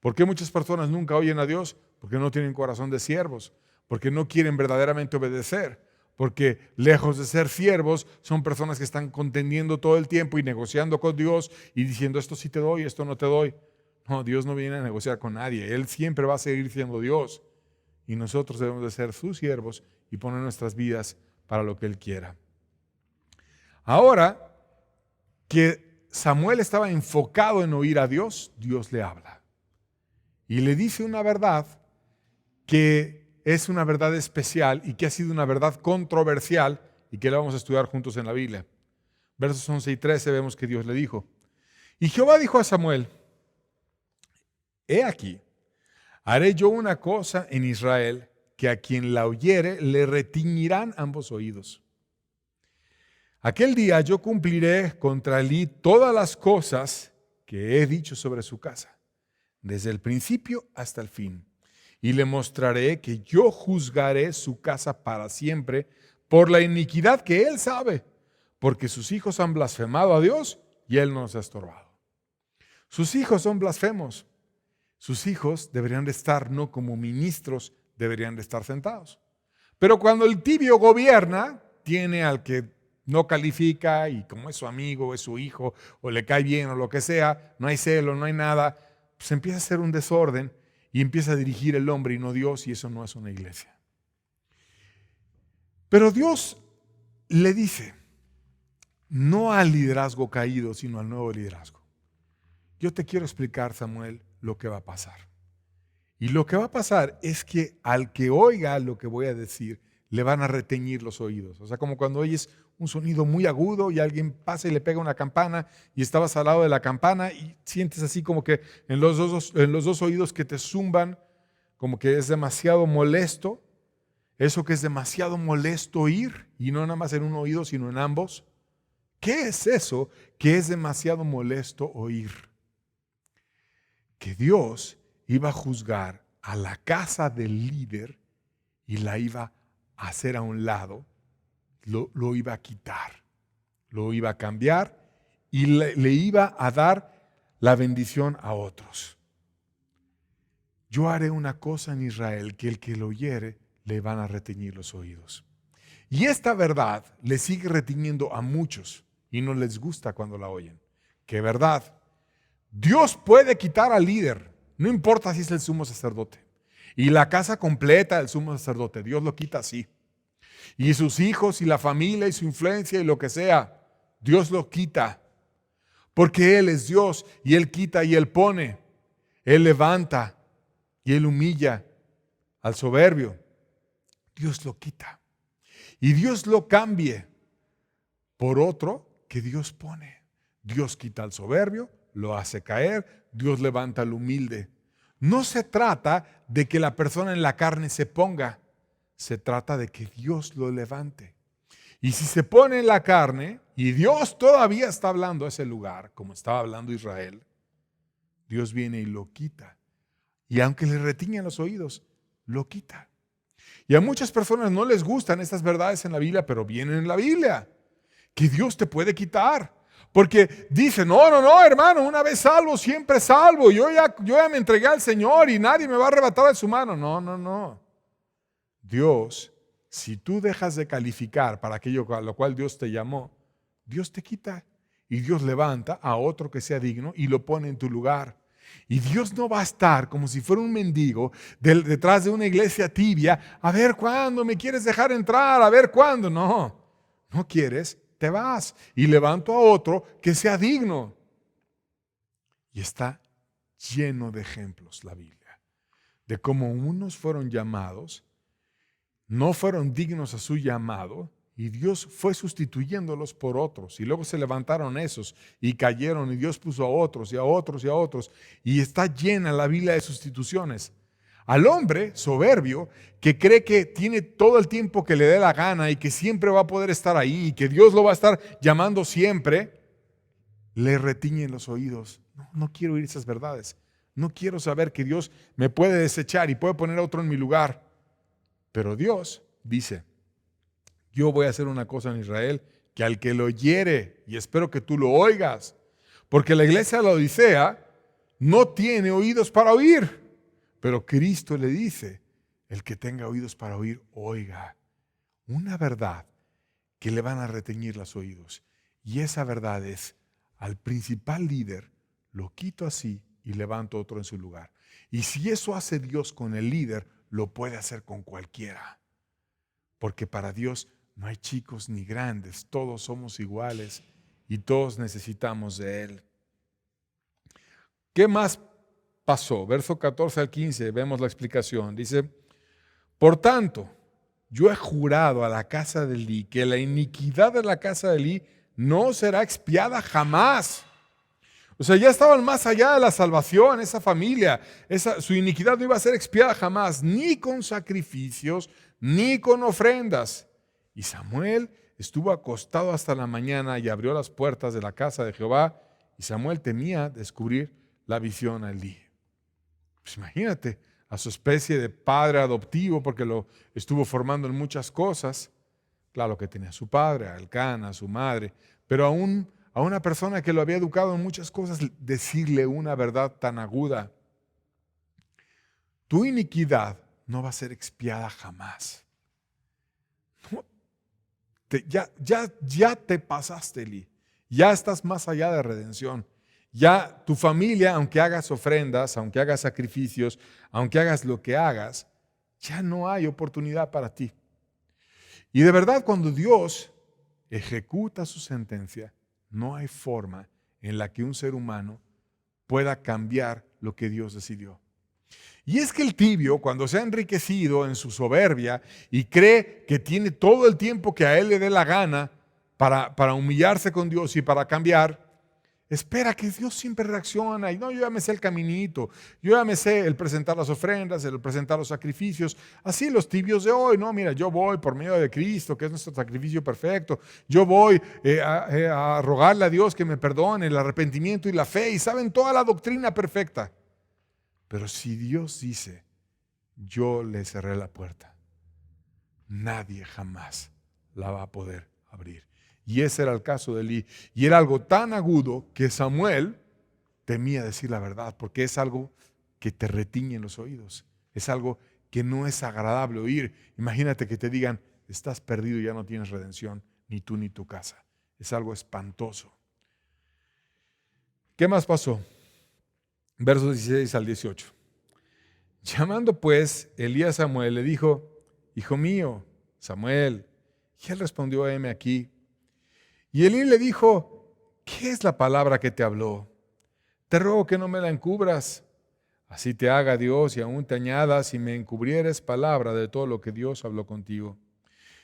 ¿Por qué muchas personas nunca oyen a Dios? Porque no tienen corazón de siervos, porque no quieren verdaderamente obedecer, porque lejos de ser siervos son personas que están contendiendo todo el tiempo y negociando con Dios y diciendo esto sí te doy, esto no te doy. No, Dios no viene a negociar con nadie, Él siempre va a seguir siendo Dios y nosotros debemos de ser sus siervos y poner nuestras vidas para lo que Él quiera. Ahora que Samuel estaba enfocado en oír a Dios, Dios le habla. Y le dice una verdad que es una verdad especial y que ha sido una verdad controversial y que la vamos a estudiar juntos en la Biblia. Versos 11 y 13 vemos que Dios le dijo. Y Jehová dijo a Samuel, he aquí, haré yo una cosa en Israel que a quien la oyere le retiñirán ambos oídos. Aquel día yo cumpliré contra Elí todas las cosas que he dicho sobre su casa, desde el principio hasta el fin, y le mostraré que yo juzgaré su casa para siempre por la iniquidad que él sabe, porque sus hijos han blasfemado a Dios y él no se ha estorbado. Sus hijos son blasfemos. Sus hijos deberían de estar no como ministros, deberían de estar sentados. Pero cuando el tibio gobierna, tiene al que no califica y como es su amigo, es su hijo, o le cae bien o lo que sea, no hay celo, no hay nada, pues empieza a hacer un desorden y empieza a dirigir el hombre y no Dios, y eso no es una iglesia. Pero Dios le dice, no al liderazgo caído, sino al nuevo liderazgo. Yo te quiero explicar, Samuel, lo que va a pasar. Y lo que va a pasar es que al que oiga lo que voy a decir, le van a reteñir los oídos. O sea, como cuando oyes un sonido muy agudo y alguien pasa y le pega una campana y estabas al lado de la campana y sientes así como que en los dos oídos que te zumban, como que es demasiado molesto. Eso que es demasiado molesto oír, y no nada más en un oído, sino en ambos. ¿Qué es eso que es demasiado molesto oír? Que Dios iba a juzgar a la casa del líder y la iba a hacer a un lado, lo iba a quitar, lo iba a cambiar y le iba a dar la bendición a otros. Yo haré una cosa en Israel que el que lo oyere le van a reteñir los oídos. Y esta verdad le sigue reteniendo a muchos y no les gusta cuando la oyen. ¿Qué verdad? Dios puede quitar al líder, no importa si es el sumo sacerdote. Y la casa completa del sumo sacerdote, Dios lo quita así. Y sus hijos y la familia y su influencia y lo que sea, Dios lo quita. Porque Él es Dios y Él quita y Él pone. Él levanta y Él humilla al soberbio. Dios lo quita. Y Dios lo cambie por otro que Dios pone. Dios quita al soberbio, lo hace caer, Dios levanta al humilde. No se trata de que la persona en la carne se ponga, se trata de que Dios lo levante. Y si se pone en la carne y Dios todavía está hablando a ese lugar, como estaba hablando Israel, Dios viene y lo quita. Y aunque le retiñan los oídos, lo quita. Y a muchas personas no les gustan estas verdades en la Biblia, pero vienen en la Biblia. Que Dios te puede quitar. Porque dice, no, hermano, una vez salvo, siempre salvo. Yo ya me entregué al Señor y nadie me va a arrebatar de su mano. No. Dios, si tú dejas de calificar para aquello a lo cual Dios te llamó, Dios te quita. Y Dios levanta a otro que sea digno y lo pone en tu lugar. Y Dios no va a estar como si fuera un mendigo detrás de una iglesia tibia. A ver cuándo me quieres dejar entrar, a ver cuándo. No quieres, te vas. Y levanto a otro que sea digno. Y está lleno de ejemplos la Biblia. De cómo unos fueron llamados, no fueron dignos a su llamado. Y Dios fue sustituyéndolos por otros. Y luego se levantaron esos y cayeron. Y Dios puso a otros y a otros y a otros. Y está llena la Biblia de sustituciones. Al hombre soberbio que cree que tiene todo el tiempo que le dé la gana y que siempre va a poder estar ahí y que Dios lo va a estar llamando siempre, le retiñen los oídos. No quiero oír esas verdades. No quiero saber que Dios me puede desechar y puede poner a otro en mi lugar. Pero Dios dice, yo voy a hacer una cosa en Israel que al que lo oyere, y espero que tú lo oigas, porque la iglesia de la Odisea no tiene oídos para oír, pero Cristo le dice, el que tenga oídos para oír, oiga. Una verdad que le van a reteñir los oídos, y esa verdad es, al principal líder lo quito así y levanto otro en su lugar. Y si eso hace Dios con el líder, lo puede hacer con cualquiera, porque para Dios no hay chicos ni grandes, todos somos iguales y todos necesitamos de Él. ¿Qué más pasó? Verso 14 al 15, vemos la explicación. Dice, por tanto, yo he jurado a la casa de Elí que la iniquidad de la casa de Elí no será expiada jamás. O sea, ya estaban más allá de la salvación, esa familia, su iniquidad no iba a ser expiada jamás, ni con sacrificios, ni con ofrendas. Y Samuel estuvo acostado hasta la mañana y abrió las puertas de la casa de Jehová. Y Samuel temía descubrir la visión a Elí. Pues imagínate, a su especie de padre adoptivo, porque lo estuvo formando en muchas cosas. Claro que tenía a su padre, a Elcana, a su madre, pero aún a una persona que lo había educado en muchas cosas, decirle una verdad tan aguda. Tu iniquidad no va a ser expiada jamás. Ya te pasaste, Eli. Ya estás más allá de redención. Ya tu familia, aunque hagas ofrendas, aunque hagas sacrificios, aunque hagas lo que hagas, ya no hay oportunidad para ti. Y de verdad, cuando Dios ejecuta su sentencia, no hay forma en la que un ser humano pueda cambiar lo que Dios decidió. Y es que el tibio, cuando se ha enriquecido en su soberbia y cree que tiene todo el tiempo que a él le dé la gana para humillarse con Dios y para cambiar, espera que Dios siempre reacciona. Y no, yo ya me sé el caminito, yo ya me sé el presentar las ofrendas, el presentar los sacrificios. Así los tibios de hoy, no, mira, yo voy por medio de Cristo, que es nuestro sacrificio perfecto. Yo voy a rogarle a Dios que me perdone, el arrepentimiento y la fe, y saben toda la doctrina perfecta. Pero si Dios dice, yo le cerré la puerta, nadie jamás la va a poder abrir. Y ese era el caso de Elí. Y era algo tan agudo que Samuel temía decir la verdad, porque es algo que te retiñe en los oídos. Es algo que no es agradable oír. Imagínate que te digan, estás perdido y ya no tienes redención, ni tú ni tu casa. Es algo espantoso. ¿Qué más pasó? Versos 16 al 18. Llamando pues Elí a Samuel, le dijo, hijo mío, Samuel. Y él respondió, heme aquí. Y Elí le dijo, ¿qué es la palabra que te habló? Te ruego que no me la encubras. Así te haga Dios y aún te añada si me encubrieres palabra de todo lo que Dios habló contigo.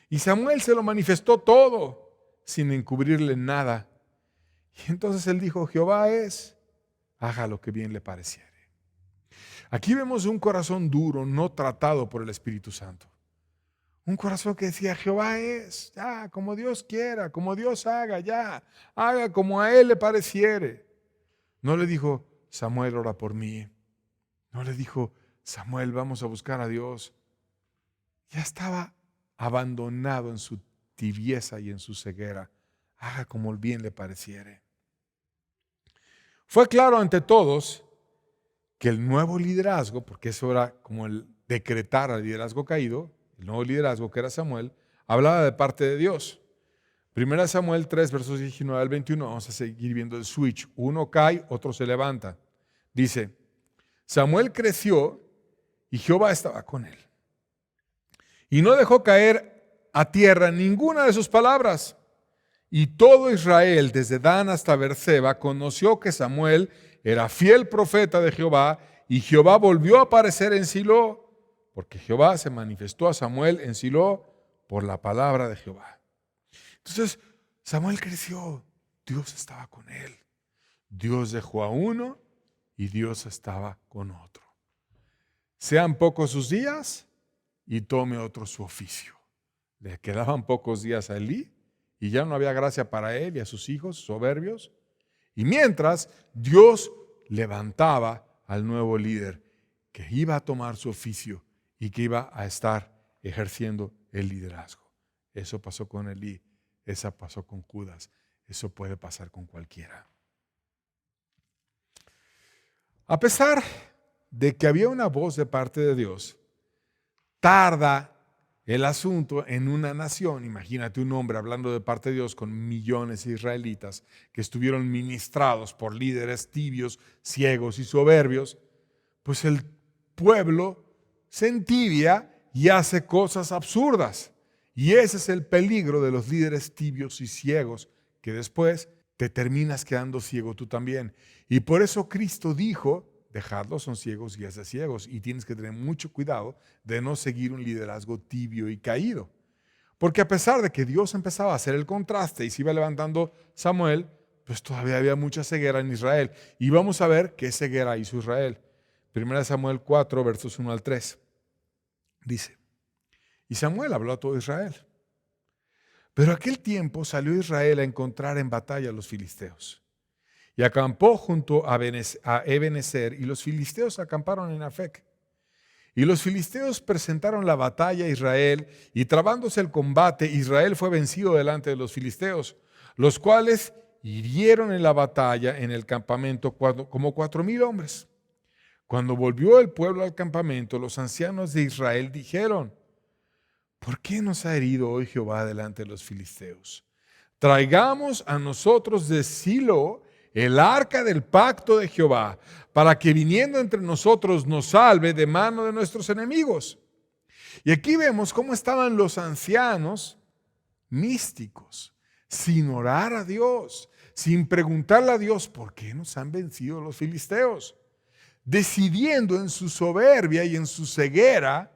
Y Samuel se lo manifestó todo, sin encubrirle nada. Y entonces él dijo, Jehová es, haga lo que bien le pareciere. Aquí vemos un corazón duro, no tratado por el Espíritu Santo. Un corazón que decía, Jehová es, ya, como Dios quiera, como Dios haga, ya, haga como a Él le pareciere. No le dijo, Samuel, ora por mí. No le dijo, Samuel, vamos a buscar a Dios. Ya estaba abandonado en su tibieza y en su ceguera. Haga como el bien le pareciere. Fue claro ante todos que el nuevo liderazgo, porque eso era como el decretar al liderazgo caído, el nuevo liderazgo que era Samuel, hablaba de parte de Dios. 1 Samuel 3, versos 19 al 21, vamos a seguir viendo el switch. Uno cae, otro se levanta. Dice, Samuel creció y Jehová estaba con él. Y no dejó caer a tierra ninguna de sus palabras. Y todo Israel, desde Dan hasta Beerseba, conoció que Samuel era fiel profeta de Jehová, y Jehová volvió a aparecer en Silo, porque Jehová se manifestó a Samuel en Silo por la palabra de Jehová. Entonces, Samuel creció, Dios estaba con él. Dios dejó a uno y Dios estaba con otro. Sean pocos sus días y tome otro su oficio. Le quedaban pocos días a Elí y ya no había gracia para él y a sus hijos soberbios. Y mientras, Dios levantaba al nuevo líder que iba a tomar su oficio y que iba a estar ejerciendo el liderazgo. Eso pasó con Elí, eso pasó con Judas, eso puede pasar con cualquiera. A pesar de que había una voz de parte de Dios, tarda el asunto en una nación. Imagínate un hombre hablando de parte de Dios con millones de israelitas que estuvieron ministrados por líderes tibios, ciegos y soberbios. Pues el pueblo se entibia y hace cosas absurdas. Y ese es el peligro de los líderes tibios y ciegos, que después te terminas quedando ciego tú también. Y por eso Cristo dijo, dejadlos, son ciegos, guías de ciegos. Y tienes que tener mucho cuidado de no seguir un liderazgo tibio y caído. Porque a pesar de que Dios empezaba a hacer el contraste y se iba levantando Samuel, pues todavía había mucha ceguera en Israel. Y vamos a ver qué ceguera hizo Israel. 1 Samuel 4, versos 1 al 3. Dice, y Samuel habló a todo Israel. Pero aquel tiempo salió Israel a encontrar en batalla a los filisteos. Y acampó junto a Ebenezer, y los filisteos acamparon en Afec. Y los filisteos presentaron la batalla a Israel, y trabándose el combate, Israel fue vencido delante de los filisteos, los cuales hirieron en la batalla en el campamento como 4,000 hombres. Cuando volvió el pueblo al campamento, los ancianos de Israel dijeron, ¿por qué nos ha herido hoy Jehová delante de los filisteos? Traigamos a nosotros de Silo el arca del pacto de Jehová, para que viniendo entre nosotros nos salve de mano de nuestros enemigos. Y aquí vemos cómo estaban los ancianos místicos, sin orar a Dios, sin preguntarle a Dios, ¿por qué nos han vencido los filisteos? Decidiendo en su soberbia y en su ceguera,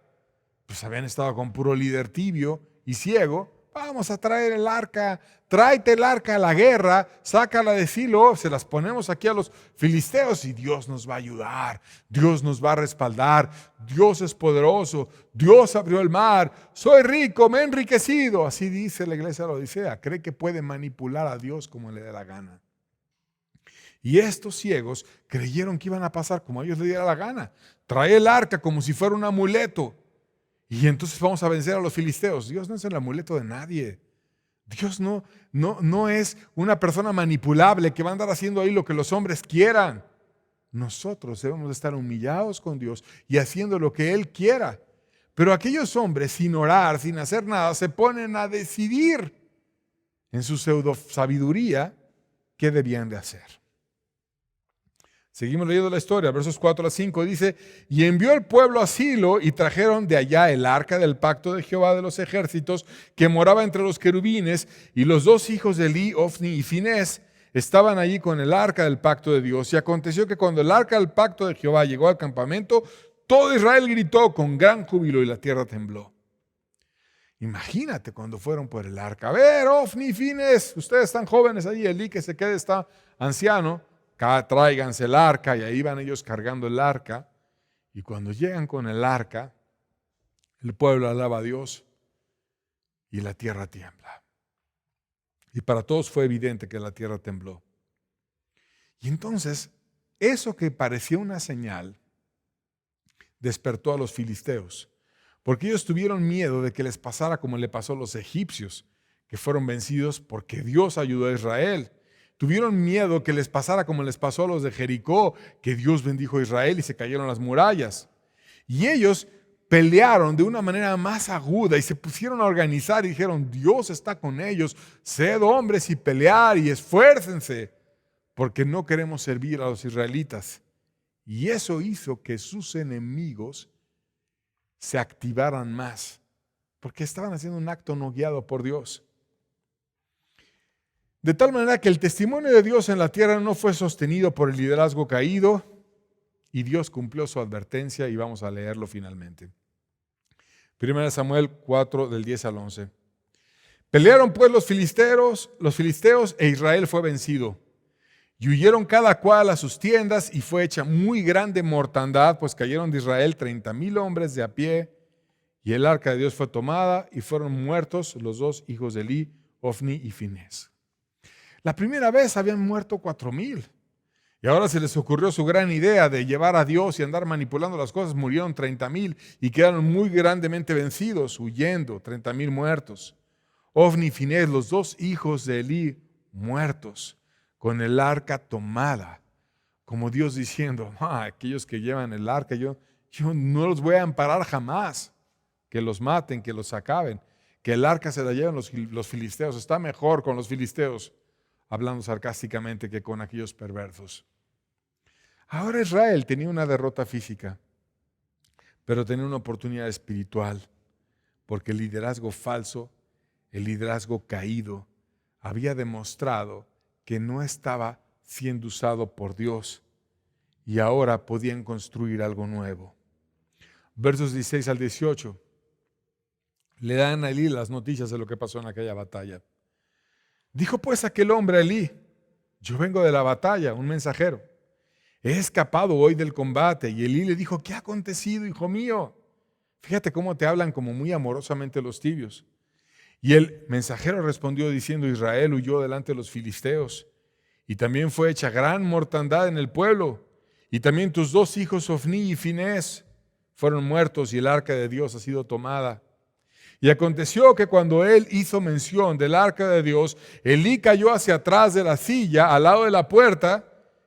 pues habían estado con puro líder tibio y ciego. Vamos a traer el arca, tráete el arca a la guerra, sácala de Silo, se las ponemos aquí a los filisteos y Dios nos va a ayudar, Dios nos va a respaldar, Dios es poderoso, Dios abrió el mar, soy rico, me he enriquecido. Así dice la iglesia de la Odisea, cree que puede manipular a Dios como le dé la gana. Y estos ciegos creyeron que iban a pasar como a ellos les diera la gana. Trae el arca como si fuera un amuleto. Y entonces vamos a vencer a los filisteos. Dios no es el amuleto de nadie. Dios no es una persona manipulable que va a andar haciendo ahí lo que los hombres quieran. Nosotros debemos estar humillados con Dios y haciendo lo que Él quiera. Pero aquellos hombres, sin orar, sin hacer nada, se ponen a decidir en su pseudo sabiduría qué debían de hacer. Seguimos leyendo la historia, versos 4 a 5, dice, y envió el pueblo a Silo y trajeron de allá el arca del pacto de Jehová de los ejércitos que moraba entre los querubines, y los dos hijos de Elí, Ofni y Finés, estaban allí con el arca del pacto de Dios. Y aconteció que cuando el arca del pacto de Jehová llegó al campamento, todo Israel gritó con gran júbilo y la tierra tembló. Imagínate cuando fueron por el arca. A ver, Ofni y Finés, ustedes están jóvenes allí, Elí que se quede está anciano. Tráiganse el arca, y ahí van ellos cargando el arca. Y cuando llegan con el arca, el pueblo alaba a Dios y la tierra tiembla. Y para todos fue evidente que la tierra tembló. Y entonces, eso que parecía una señal, despertó a los filisteos, porque ellos tuvieron miedo de que les pasara como le pasó a los egipcios, que fueron vencidos porque Dios ayudó a Israel. Tuvieron miedo que les pasara como les pasó a los de Jericó, que Dios bendijo a Israel y se cayeron las murallas. Y ellos pelearon de una manera más aguda y se pusieron a organizar y dijeron, Dios está con ellos, sed hombres y pelear y esfuércense, porque no queremos servir a los israelitas. Y eso hizo que sus enemigos se activaran más, porque estaban haciendo un acto no guiado por Dios. De tal manera que el testimonio de Dios en la tierra no fue sostenido por el liderazgo caído y Dios cumplió su advertencia y vamos a leerlo finalmente. 1 Samuel 4 del 10 al 11. Pelearon pues los filisteos e Israel fue vencido. Y huyeron cada cual a sus tiendas y fue hecha muy grande mortandad, pues cayeron de Israel 30,000 hombres de a pie y el arca de Dios fue tomada y fueron muertos los dos hijos de Elí, Ofni y Finés. La primera vez habían muerto 4,000 y ahora se les ocurrió su gran idea de llevar a Dios y andar manipulando las cosas. Murieron 30,000 y quedaron muy grandemente vencidos, huyendo, 30,000 muertos. Ofni y Finés, los dos hijos de Elí, muertos, con el arca tomada, como Dios diciendo, aquellos que llevan el arca, yo no los voy a amparar jamás, que los maten, que los acaben, que el arca se la lleven los filisteos, está mejor con los filisteos, hablando sarcásticamente, que con aquellos perversos. Ahora Israel tenía una derrota física, pero tenía una oportunidad espiritual, porque el liderazgo falso, el liderazgo caído, había demostrado que no estaba siendo usado por Dios y ahora podían construir algo nuevo. Versos 16 al 18 le dan a Elí las noticias de lo que pasó en aquella batalla. Dijo pues aquel hombre a Elí, yo vengo de la batalla, un mensajero. He escapado hoy del combate. Y Elí le dijo, ¿qué ha acontecido, hijo mío? Fíjate cómo te hablan como muy amorosamente los tibios. Y el mensajero respondió diciendo, Israel huyó delante de los filisteos, y también fue hecha gran mortandad en el pueblo, y también tus dos hijos Ofni y Finés fueron muertos, y el arca de Dios ha sido tomada. Y aconteció que cuando él hizo mención del arca de Dios, Elí cayó hacia atrás de la silla, al lado de la puerta,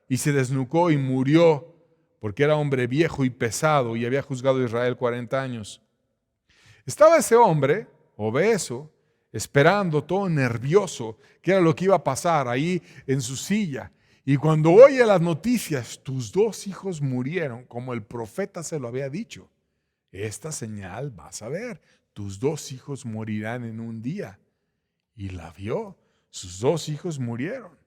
y se desnucó y murió, porque era hombre viejo y pesado, y había juzgado a Israel 40 años. Estaba ese hombre obeso, esperando, todo nervioso, qué era lo que iba a pasar ahí en su silla. Y cuando oye las noticias, tus 2 hijos murieron, como el profeta se lo había dicho. Esta señal vas a ver, tus 2 hijos morirán en un día. Y la vio, sus 2 hijos murieron.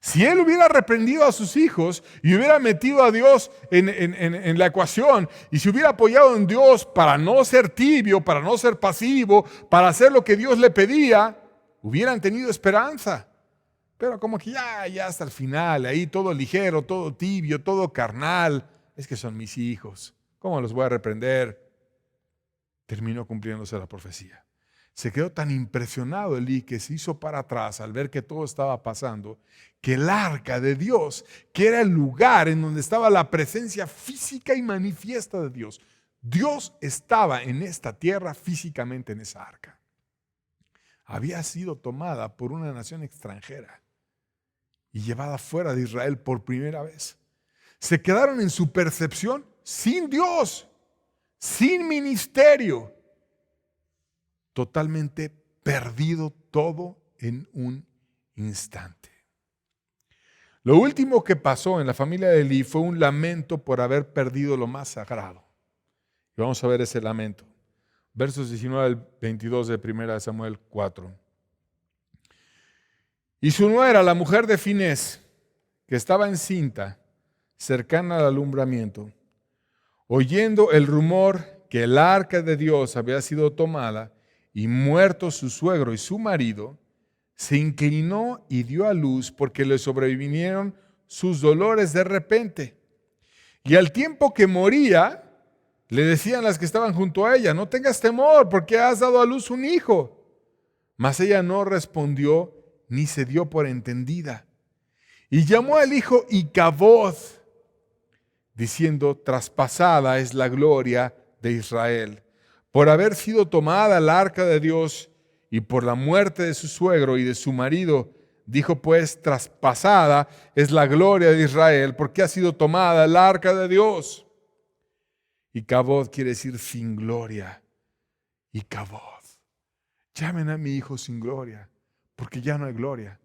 Si él hubiera reprendido a sus hijos y hubiera metido a Dios en la ecuación y se hubiera apoyado en Dios para no ser tibio, para no ser pasivo, para hacer lo que Dios le pedía, hubieran tenido esperanza. Pero como que ya hasta el final, ahí todo ligero, todo tibio, todo carnal. Es que son mis hijos, ¿cómo los voy a reprender? Terminó cumpliéndose la profecía. Se quedó tan impresionado Elí que se hizo para atrás al ver que todo estaba pasando, que el arca de Dios, que era el lugar en donde estaba la presencia física y manifiesta de Dios, Dios estaba en esta tierra físicamente en esa arca. Había sido tomada por una nación extranjera y llevada fuera de Israel por primera vez. Se quedaron en su percepción sin Dios, sin ministerio, totalmente perdido todo en un instante. Lo último que pasó en la familia de Elí fue un lamento por haber perdido lo más sagrado. Y vamos a ver ese lamento. Versos 19 al 22 de 1 Samuel 4. Y su nuera, la mujer de Finés, que estaba encinta, cercana al alumbramiento, oyendo el rumor que el arca de Dios había sido tomada y muerto su suegro y su marido, se inclinó y dio a luz porque le sobrevinieron sus dolores de repente. Y al tiempo que moría, le decían las que estaban junto a ella, no tengas temor porque has dado a luz un hijo. Mas ella no respondió ni se dio por entendida. Y llamó al hijo Icabod, diciendo, traspasada es la gloria de Israel, por haber sido tomada el arca de Dios y por la muerte de su suegro y de su marido. Dijo pues, traspasada es la gloria de Israel, porque ha sido tomada el arca de Dios. Icabod quiere decir sin gloria. Icabod. Llamen a mi hijo sin gloria, porque ya no hay gloria.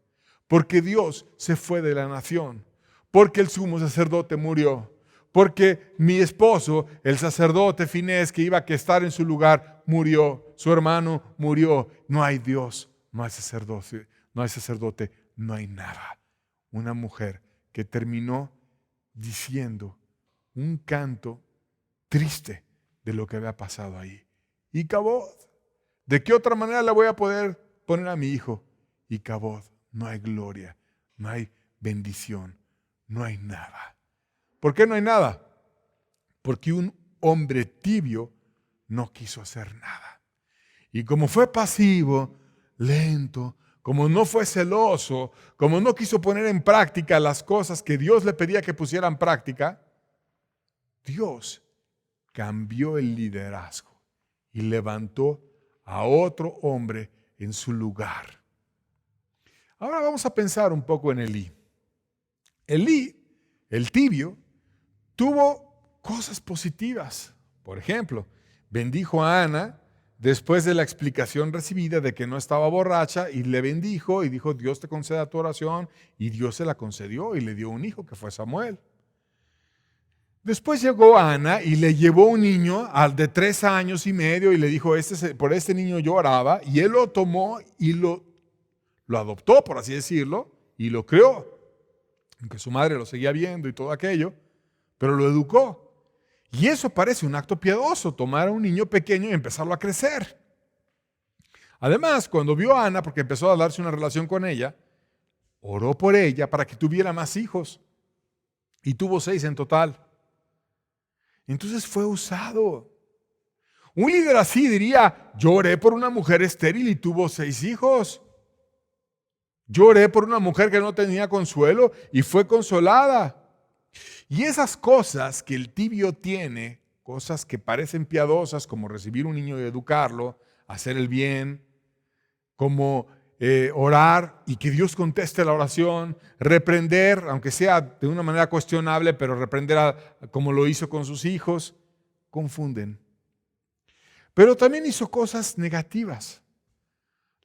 Porque Dios se fue de la nación. Porque el sumo sacerdote murió. Porque mi esposo, el sacerdote Finés, que iba a estar en su lugar, murió. Su hermano murió. No hay Dios, no hay sacerdote, no hay nada. Una mujer que terminó diciendo un canto triste de lo que había pasado ahí. Icabod, ¿de qué otra manera le voy a poder poner a mi hijo? Icabod, no hay gloria, no hay bendición, no hay nada. ¿Por qué no hay nada? Porque un hombre tibio no quiso hacer nada. Y como fue pasivo, lento, como no fue celoso, como no quiso poner en práctica las cosas que Dios le pedía que pusiera en práctica, Dios cambió el liderazgo y levantó a otro hombre en su lugar. Ahora vamos a pensar un poco en Elí. Elí, el tibio, tuvo cosas positivas. Por ejemplo, bendijo a Ana después de la explicación recibida de que no estaba borracha y le bendijo y dijo, Dios te conceda tu oración, y Dios se la concedió y le dio un hijo que fue Samuel. Después llegó Ana y le llevó un niño al de 3 años y medio y le dijo, por este niño yo oraba, y él lo tomó y lo adoptó, por así decirlo, y lo crió, aunque su madre lo seguía viendo y todo aquello, pero lo educó. Y eso parece un acto piadoso, tomar a un niño pequeño y empezarlo a crecer. Además, cuando vio a Ana, porque empezó a darse una relación con ella, oró por ella para que tuviera más hijos, y tuvo 6 en total. Entonces fue usado. Un líder así diría, yo oré por una mujer estéril y tuvo 6 hijos. Yo oré por una mujer que no tenía consuelo y fue consolada. Y esas cosas que el tibio tiene, cosas que parecen piadosas, como recibir un niño y educarlo, hacer el bien, como orar y que Dios conteste la oración, reprender, aunque sea de una manera cuestionable, pero reprender como lo hizo con sus hijos, confunden. Pero también hizo cosas negativas.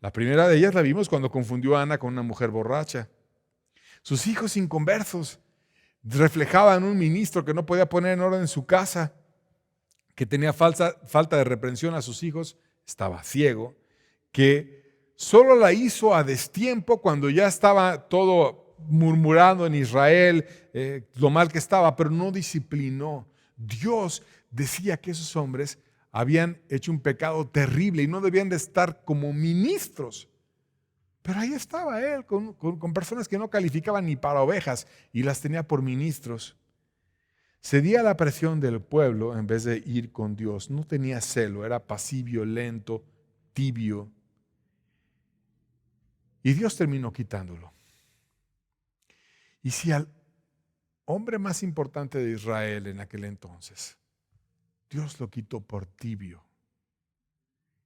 La primera de ellas la vimos cuando confundió a Ana con una mujer borracha. Sus hijos inconversos reflejaban un ministro que no podía poner en orden su casa, que tenía falta de reprensión a sus hijos, estaba ciego, que solo la hizo a destiempo cuando ya estaba todo murmurando en Israel lo mal que estaba, pero no disciplinó. Dios decía que esos hombres habían hecho un pecado terrible y no debían de estar como ministros. Pero ahí estaba él con personas que no calificaban ni para ovejas y las tenía por ministros. Cedía a la presión del pueblo en vez de ir con Dios. No tenía celo, era pasivo, lento, tibio. Y Dios terminó quitándolo. Y si al hombre más importante de Israel en aquel entonces, Dios lo quitó por tibio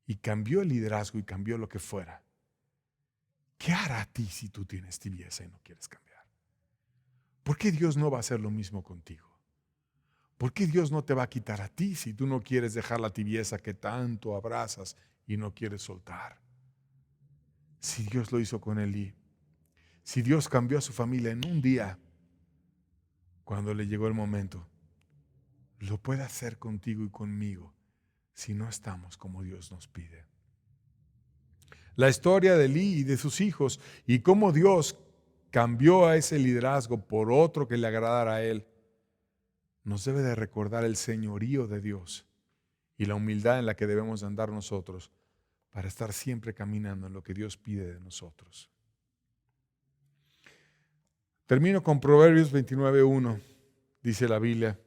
y cambió el liderazgo y cambió lo que fuera, ¿qué hará a ti si tú tienes tibieza y no quieres cambiar? ¿Por qué Dios no va a hacer lo mismo contigo? ¿Por qué Dios no te va a quitar a ti si tú no quieres dejar la tibieza que tanto abrazas y no quieres soltar? Si Dios lo hizo con Elí, si Dios cambió a su familia en un día, cuando le llegó el momento, lo puede hacer contigo y conmigo si no estamos como Dios nos pide. La historia de Elí y de sus hijos y cómo Dios cambió a ese liderazgo por otro que le agradara a él, nos debe de recordar el señorío de Dios y la humildad en la que debemos andar nosotros para estar siempre caminando en lo que Dios pide de nosotros. Termino con Proverbios 29:1. Dice la Biblia: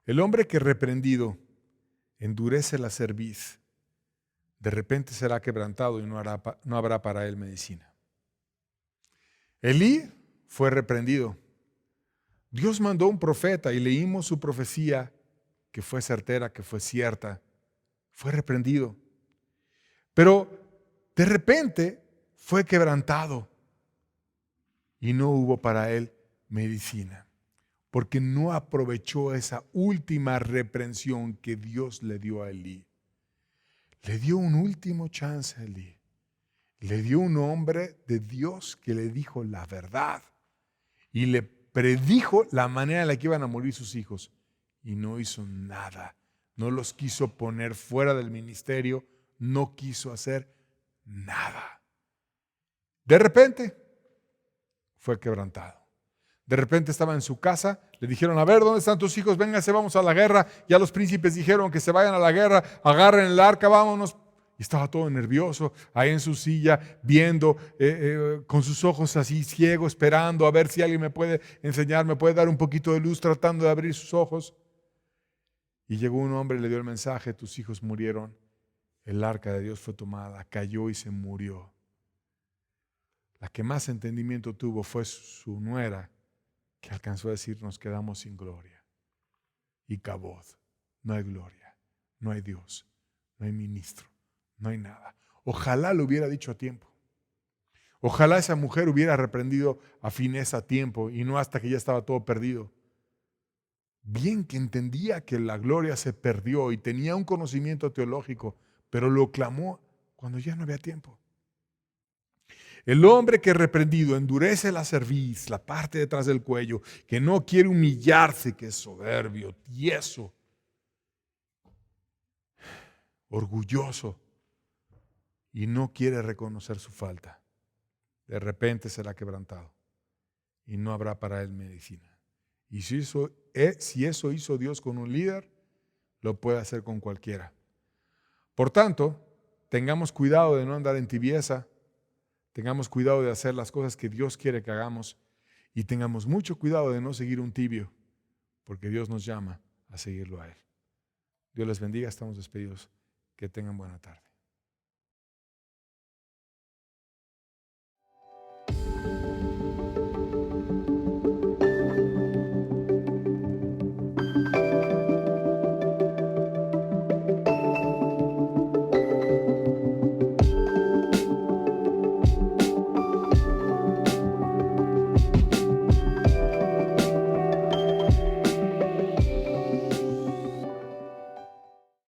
el hombre que reprendido endurece la cerviz, de repente será quebrantado y no habrá para él medicina. Elí fue reprendido. Dios mandó un profeta y leímos su profecía, que fue certera, que fue cierta. Fue reprendido. Pero de repente fue quebrantado y no hubo para él medicina, porque no aprovechó esa última reprensión que Dios le dio a Elí. Le dio un último chance a Elí. Le dio un hombre de Dios que le dijo la verdad y le predijo la manera en la que iban a morir sus hijos, y no hizo nada. No los quiso poner fuera del ministerio, no quiso hacer nada. De repente fue quebrantado. De repente estaba en su casa, le dijeron: a ver, ¿dónde están tus hijos? Vénganse, vamos a la guerra. Ya los príncipes dijeron que se vayan a la guerra, agarren el arca, vámonos. Y estaba todo nervioso, ahí en su silla, viendo, con sus ojos así ciegos, esperando a ver si alguien me puede enseñar, me puede dar un poquito de luz, tratando de abrir sus ojos. Y llegó un hombre y le dio el mensaje: tus hijos murieron, el arca de Dios fue tomada, cayó y se murió. La que más entendimiento tuvo fue su nuera, que alcanzó a decir: nos quedamos sin gloria. Y cabod, no hay gloria, no hay Dios, no hay ministro, no hay nada. Ojalá lo hubiera dicho a tiempo. Ojalá esa mujer hubiera reprendido a Finés a tiempo y no hasta que ya estaba todo perdido. Bien que entendía que la gloria se perdió y tenía un conocimiento teológico, pero lo clamó cuando ya no había tiempo. El hombre que reprendido endurece la cerviz, la parte detrás del cuello, que no quiere humillarse, que es soberbio, tieso, orgulloso y no quiere reconocer su falta, de repente será quebrantado y no habrá para él medicina. Y si eso hizo Dios con un líder, lo puede hacer con cualquiera. Por tanto, tengamos cuidado de no andar en tibieza, tengamos cuidado de hacer las cosas que Dios quiere que hagamos y tengamos mucho cuidado de no seguir un tibio, porque Dios nos llama a seguirlo a Él. Dios les bendiga, estamos despedidos. Que tengan buena tarde.